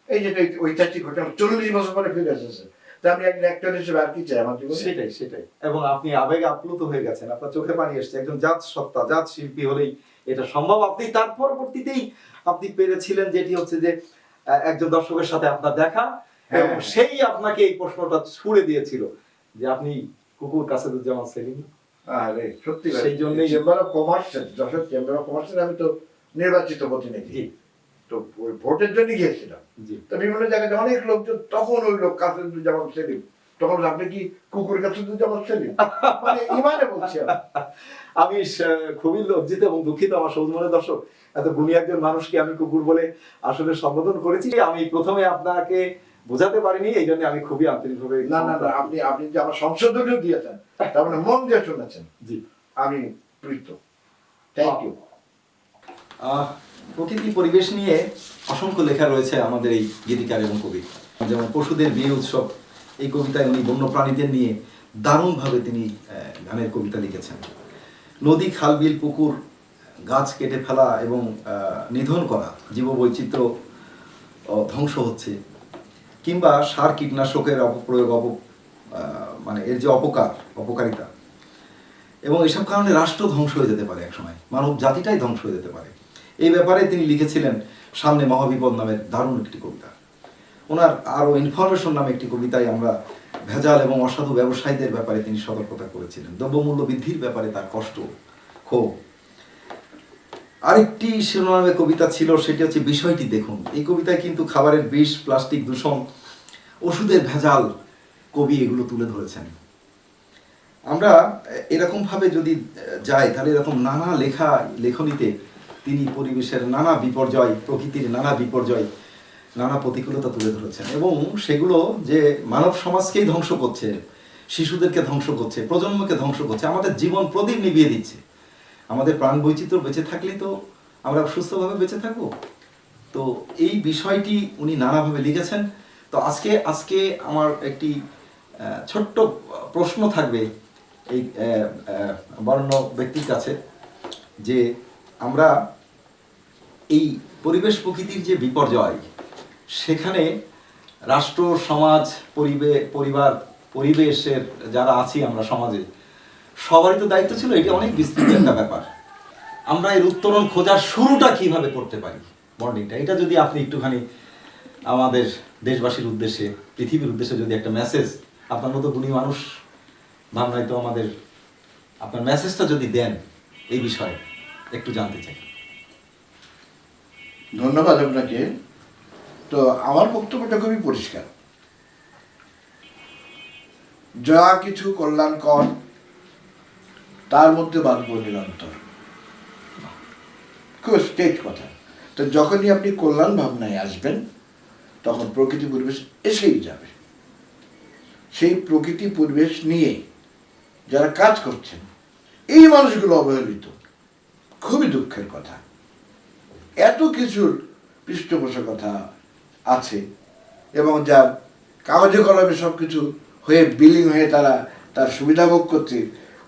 এই যেটা ঐতিহাসিক ঘটনা 40 বছর পরে ফিরে এসেছে, তা আমি একজন অ্যাক্টর হিসেবে আর কি চাই আমার জীবনে? সেটাই সেটাই। এবং আপনি আবেগে আপ্লুত হয়ে গেছেন, আপনার চোখে পানি এসছে। একজন জাত সত্তা, জাত শিল্পী হলেই এটা সম্ভব। আপনি তার পরবর্তীতেই আপনি পেরেছিলেন যেটি হচ্ছে যে একজন দর্শকের সাথে আপনার দেখা, এবং সেই আপনাকে এই প্রশ্নটা ছুড়ে দিয়েছিল যে আপনি কুকুর কাসেদুজ্জামান সেলিম। আরে সত্যি সেই জন্যই চেম্বার অফ কমার্সের, যশোর চেম্বার অফ কমার্সের আমি তো নির্বাচিত প্রতিনিধি, জি তো ওই ভোটের জন্য গিয়েছিলাম। জি। তো বিভিন্ন জায়গায় অনেক লোকজন, তখন ওই লোক কাসেদুজ্জামান সেলিম, তখন আপনি কি কুকুর কাসেদুজ্জামান সেলিম, মানে ইমানে বলছি আমি। আমি খুবই লজ্জিত এবং দুঃখিত, আমার সবুজ মনের দর্শক, এত গুণী একজন মানুষকে আমি কুকুর বলে আসলে সম্বোধন করেছি। আমি প্রথমে আপনাকে বোঝাতে পারিনি, এই জন্য আমি খুবই আন্তরিকভাবে। না না না, আপনি আপনি যে আমার সংশোধনীও দিয়েছেন, তার মানে মন দিয়ে শুনেছেন, জি, আমি প্রীত। Thank you. প্রকৃতি পরিবেশ নিয়ে অসংখ্য লেখা রয়েছে আমাদের এই গীতিকার এবং কবি। যেমন পশুদের বিয়ে উৎসব, এই কবিতায় উনি বন্য প্রাণীদের নিয়ে দারুণভাবে তিনি গানের কবিতা লিখেছেন। নদী, খাল, বিল, পুকুর, গাছ কেটে ফেলা এবং নিধন করা, জীববৈচিত্র্য ধ্বংস হচ্ছে, কিংবা সার কীটনাশকের অপপ্রয়োগ, মানে এর যে অপকারিতা, এবং এসব কারণে রাষ্ট্র ধ্বংস হয়ে যেতে পারে একসময়, মানব জাতিটাই ধ্বংস হয়ে যেতে পারে। এই ব্যাপারে তিনি লিখেছিলেন সামনে মহাবিপদ নামের দারুণ একটি কবিতা। ওনার আরও ইনফরমেশন নামে একটি কবিতায় আমরা ভেজাল এবং অসাধু ব্যবসায়ীদের ব্যাপারে তিনি সতর্কতা করেছিলেন, দ্রব্যমূল্য বৃদ্ধির ব্যাপারে তার কষ্ট, ক্ষোভ। আরেকটি শিরোনামে কবিতা ছিল, সেটি হচ্ছে বিষয়টি দেখুন। এই কবিতায় কিন্তু খাবারের বিষ, প্লাস্টিক দূষণ, ওষুধের ভেজাল, কবি এগুলো তুলে ধরেছেন। আমরা এরকমভাবে যদি যাই, তাহলে এরকম নানা লেখনীতে তিনি পরিবেশের নানা বিপর্যয়, প্রকৃতির নানা বিপর্যয়, নানা প্রতিকূলতা তুলে ধরেছেন, এবং সেগুলো যে মানব সমাজকেই ধ্বংস করছে, শিশুদেরকে ধ্বংস করছে, প্রজন্মকে ধ্বংস করছে, আমাদের জীবন প্রদীপ নিভিয়ে দিচ্ছে। আমাদের প্রাণ বৈচিত্র্য বেঁচে থাকলেই তো আমরা সুস্থভাবে বেঁচে থাকবো। তো এই বিষয়টি উনি নানাভাবে লিখেছেন। তো আজকে আমার একটি ছোট্ট প্রশ্ন থাকবে এই বর্ণ ব্যক্তির কাছে, যে আমরা এই পরিবেশ প্রকৃতির যে বিপর্যয়, সেখানে রাষ্ট্র, সমাজ, পরিবেশের যারা আছি আমরা সমাজে, সবারই তো দায়িত্ব ছিল। এটি অনেক বিস্তৃত একটা ব্যাপার। আমরা এর উত্তরণ খোঁজার শুরুটা কিভাবে করতে পারি, বন্ডিংটা, এটা যদি আপনি একটুখানি আমাদের দেশবাসীর উদ্দেশ্যে, পৃথিবীর উদ্দেশ্যে যদি একটা মেসেজ, আপনার মতো গুণী মানুষ ভাবনায় তো আমাদের, আপনার মেসেজটা যদি দেন এই বিষয়ে, একটু জানতে চাই। ধন্যবাদ আপনাকে। তো আমার বক্তব্যটা খুবই পরিষ্কার, যা কিছু কল্যাণকর তার মধ্যে বাঁধব নিরন্তর, খুব স্টেট কথা। তো যখনই আপনি কল্যাণ ভাবনায় আসবেন, তখন প্রকৃতি পরিবেশ এসেই যাবে। সেই প্রকৃতি পরিবেশ নিয়ে যারা কাজ করছেন, এই মানুষগুলো অবহেলিত, খুবই দুঃখের কথা। এত কিছুর পৃষ্ঠপোষকতা আছে, এবং যার কাগজে কলমে সব কিছু হয়ে বিলিং হয়ে তারা তার সুবিধা ভোগ করছে,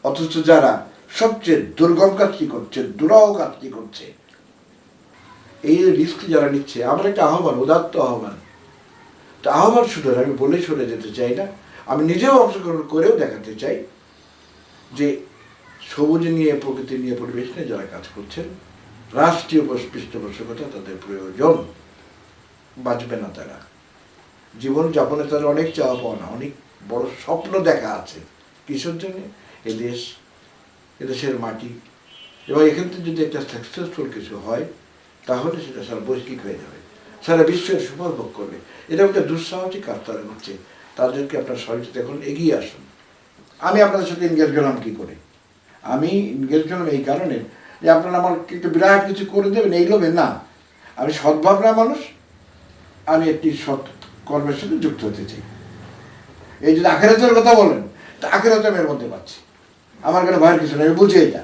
অথচ যারা সবচেয়ে দুর্গম কাজটি করছে, দুরাহ কাজটি করছে, এই রিস্ক যারা নিচ্ছে, আমার একটা আহ্বান, উদাত্ত আহ্বান। তো আহ্বান শুধু আমি বলে সরে যেতে চাই না, আমি নিজেও অংশগ্রহণ করেও দেখাতে চাই যে সবুজ নিয়ে, প্রকৃতি নিয়ে, পরিবেশ নিয়ে যারা কাজ করছেন, রাষ্ট্রীয় পৃষ্ঠপোষকতা তাদের প্রয়োজন। বাঁচবে না তারা, জীবন যাপনে তাদের অনেক চাওয়া পাওয়া না, অনেক বড় স্বপ্ন দেখা আছে, কিসের জন্য? এদেশ, এদেশের মাটি, এবং এখান থেকে যদি একটা সাকসেসফুল কিছু হয় তাহলে সেটা সারা বৈশ্বিক হয়ে যাবে, সারা বিশ্বের সুফল ভোগ করবে। এটা একটা দুঃসাহসিক কাজ তারা করছে, তাদেরকে আপনার সহযোগিতা এখন এগিয়ে আসুন। আমি আপনাদের সাথে এনগেজ গেলাম কী করে? আমি এনগেজ গেলাম এই কারণে যে আপনারা আমার একটু বিরাট কিছু করে দেবেন এই লোভে না। আমি সদ্ভাবনা মানুষ, আমি একটি সৎ কর্মের সাথে যুক্ত হতে চাই। এই যদি আখেরাতের কথা বলেন, তা আখেরাতে আমি এর মধ্যে পাচ্ছি, আমার কাছে ভয়ের কিছু নেই, আমি বুঝি এটা।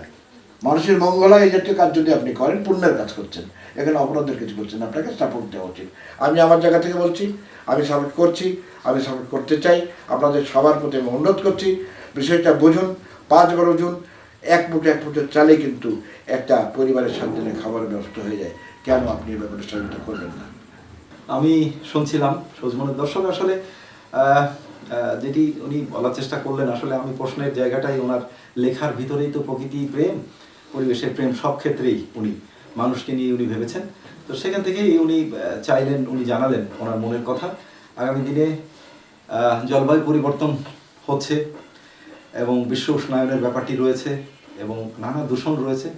মানুষের মঙ্গল হয় এই জাতীয় কাজ যদি আপনি করেন, পুণ্যের কাজ করছেন, এখানে অপরাধের কিছু করছেন, আপনাকে সাপোর্ট দেওয়া উচিত। আমি আমার জায়গা থেকে বলছি, আমি সাপোর্ট করছি, আমি সাপোর্ট করতে চাই। আপনাদের সবার প্রতি আমি অনুরোধ করছি, বিষয়টা বুঝুন, 5 বার বুঝুন। এক মুঠো চালে কিন্তু একটা পরিবারের 7 দিনের খাবারের ব্যবস্থা হয়ে যায়। কেন আপনি এই ব্যাপারে সহযোগিতা করবেন না? আমি শুনছিলাম সজমনের দর্শক, আসলে যেটি উনি বলার চেষ্টা করলেন, আসলে আমি প্রশ্নের জায়গাটাই ওনার লেখার ভিতরেই তো প্রকৃতি প্রেম, পরিবেশের প্রেম, সব ক্ষেত্রেই উনি মানুষকে নিয়ে উনি ভেবেছেন। তো সেখান থেকেই উনি চাইলেন, উনি জানালেন ওনার মনের কথা। আগামী দিনে জলবায়ু পরিবর্তন হচ্ছে এবং বিশ্ব উষ্ণায়নের ব্যাপারটি রয়েছে এবং নানা দূষণ রয়েছে।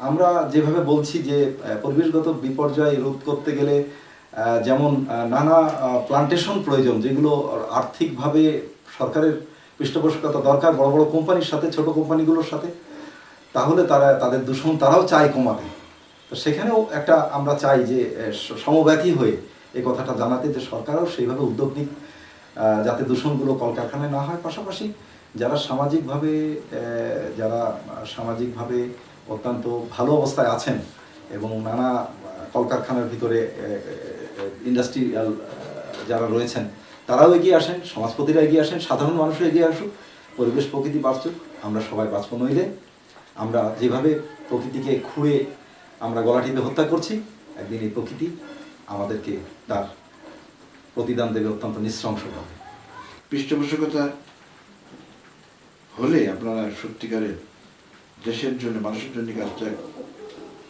আমরা যেভাবে বলছি যে পরিবেশগত বিপর্যয় রোধ করতে গেলে যেমন নানা প্লান্টেশন প্রয়োজন, যেগুলো আর্থিকভাবে সরকারের পৃষ্ঠপোষকতা দরকার বড় বড় কোম্পানির সাথে, ছোট কোম্পানিগুলোর সাথে, তাহলে তারা তাদের দূষণ তারাও চায় কমাতে। তো সেখানেও একটা আমরা চাই যে সমব্যথী হয়ে এই কথাটা জানাতে, যে সরকারও সেইভাবে উদ্যোগ নিক যাতে দূষণগুলো কলকারখানায় না হয়। পাশাপাশি যারা সামাজিকভাবে অত্যন্ত ভালো অবস্থায় আছেন এবং নানা কলকারখানার ভিতরে ইন্ডাস্ট্রিয়াল যারা রয়েছেন, তারাও এগিয়ে আসেন, সমাজপতিরা এগিয়ে আসেন, সাধারণ মানুষও এগিয়ে আসুক, পরিবেশ প্রকৃতি বাঁচুক, আমরা সবাই বাঁচব। নইলে আমরা যেভাবে প্রকৃতিকে খুঁড়ে আমরা গলা টিপে হত্যা করছি, একদিন এই প্রকৃতি আমাদেরকে তার প্রতিদান দেবে অত্যন্ত নৃশংসভাবে। পৃষ্ঠপোষকতা হলে আপনারা সত্যিকারের দেশের জন্য, মানুষের জন্য কাজটা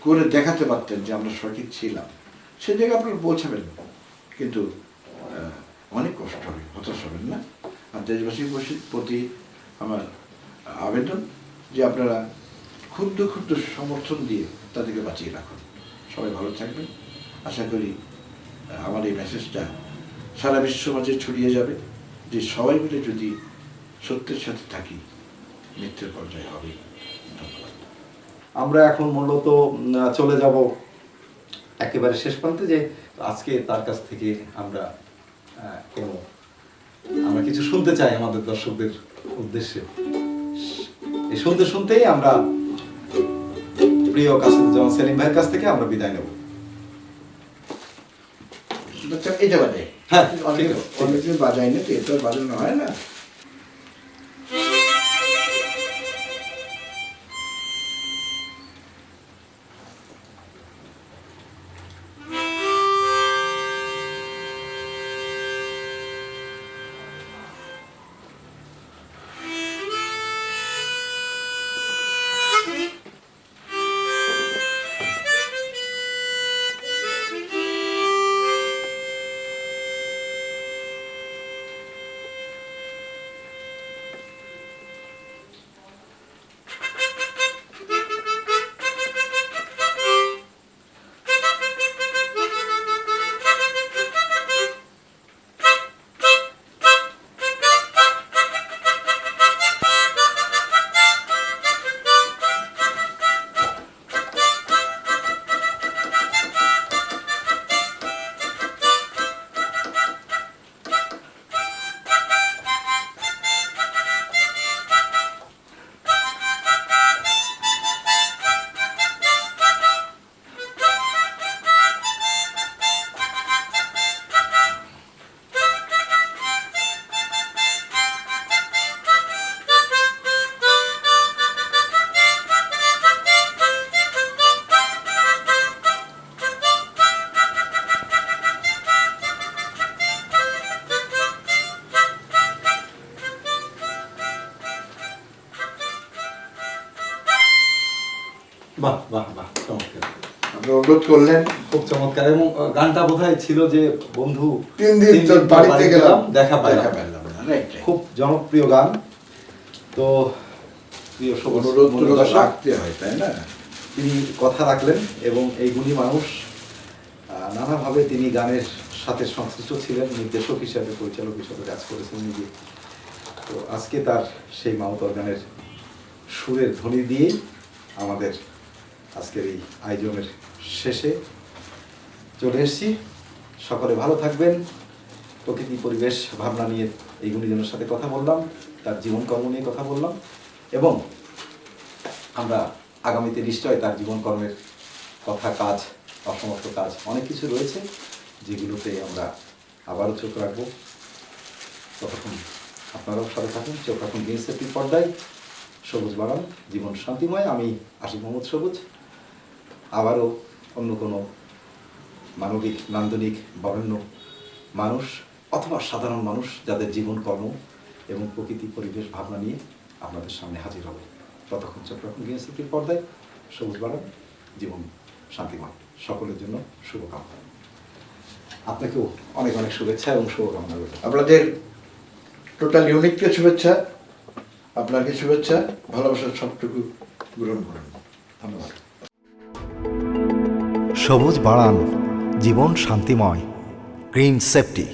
করে দেখাতে পারতেন যে আমরা সঠিক ছিলাম, সে জায়গায় আপনারা পৌঁছাবেন। কিন্তু অনেক কষ্ট হবে, হতাশ হবেন না। আর দেশবাসীর প্রতি আমার আবেদন যে আপনারা ক্ষুদ্র ক্ষুদ্র সমর্থন দিয়ে তাদেরকে বাঁচিয়ে রাখুন। সবাই ভালো থাকবেন। আশা করি আমার এই মেসেজটা সারা বিশ্ব মাঝে ছড়িয়ে যাবে যে সবাই মিলে যদি সত্যের সাথে থাকি, মিথ্যের পর্যায়ে হবে। ধন্যবাদ। আমরা এখন মূলত চলে যাব একেবারে শেষ প্রান্তে, যে আজকে তার কাছ থেকে আমরা কিছু শুনতে চাই আমাদের দর্শকদের উদ্দেশ্যে। এই শুনতে শুনতেই আমরা প্রিয় কাসিমুজ্জামান সেলিম ভাইয়ের কাছ থেকে আমরা বিদায় নেব। এটা বাজে, হ্যাঁ, অনেকদিন বাজাই না, তো এটা বাজানো হয় না। বাহ বাহ বাহ, চমৎকার। আপনি অনুরোধ করলেন, খুব চমৎকার। এবং গানটা বোধহয় ছিল যে বন্ধু 3 দিন তোর বাড়িতে গেলাম, দেখা পেলাম। না। রাইট, খুব জনপ্রিয় গান। তো তো প্রিয় সবুজ অনুরোধ বন্ধু তো দর্শক, রাখতে হয়, তাই না? তিনি কথা রাখলেন এবং এই গুণী মানুষ নানাভাবে তিনি গানের সাথে সংশ্লিষ্ট ছিলেন, নির্দেশক হিসাবে, পরিচালক হিসাবে কাজ করেছেন নিজে। তো আজকে তার সেই মাউতর গানের সুরের ধ্বনি দিয়েই আমাদের আজকের এই আয়োজনের শেষে চলে এসেছি। সকলে ভালো থাকবেন। প্রকৃতি পরিবেশ ভাবনা নিয়ে এই গুণীজনের সাথে কথা বললাম, তার জীবনকর্ম নিয়ে কথা বললাম, এবং আমরা আগামীতে নিশ্চয় তার জীবনকর্মের কথা, কাজ, অসমাপ্ত কাজ অনেক কিছু রয়েছে যেগুলোতে আমরা আবারও চোখ রাখবো। ততক্ষণ আপনারাও সাথে থাকুন, চোখ রাখুন গ্রিনসেফটির পর্দায়। সবুজ বাগান, জীবন শান্তিময়। আমি আশিক মোহাম্মদ সবুজ। আবারও অন্য কোনো মানবিক, নান্দনিক, বরেণ্য মানুষ অথবা সাধারণ মানুষ যাদের জীবনকর্ম এবং প্রকৃতি পরিবেশ ভাবনা নিয়ে আপনাদের সামনে হাজির হবে। ততক্ষণ চোখ রাখুন গ্রিনসেফটির পর্দায়। সবুজ বাগান, জীবন শান্তিময়। সকলের জন্য শুভকামনা। আপনাকেও অনেক অনেক শুভেচ্ছা এবং শুভকামনা রইল। আপনাদের টোটাল ইউনিটকে শুভেচ্ছা, আপনাকে শুভেচ্ছা, ভালোবাসার সবটুকু গ্রহণ করুন। ধন্যবাদ। সবুজ বাড়ান, জীবন শান্তিময়। Green safety.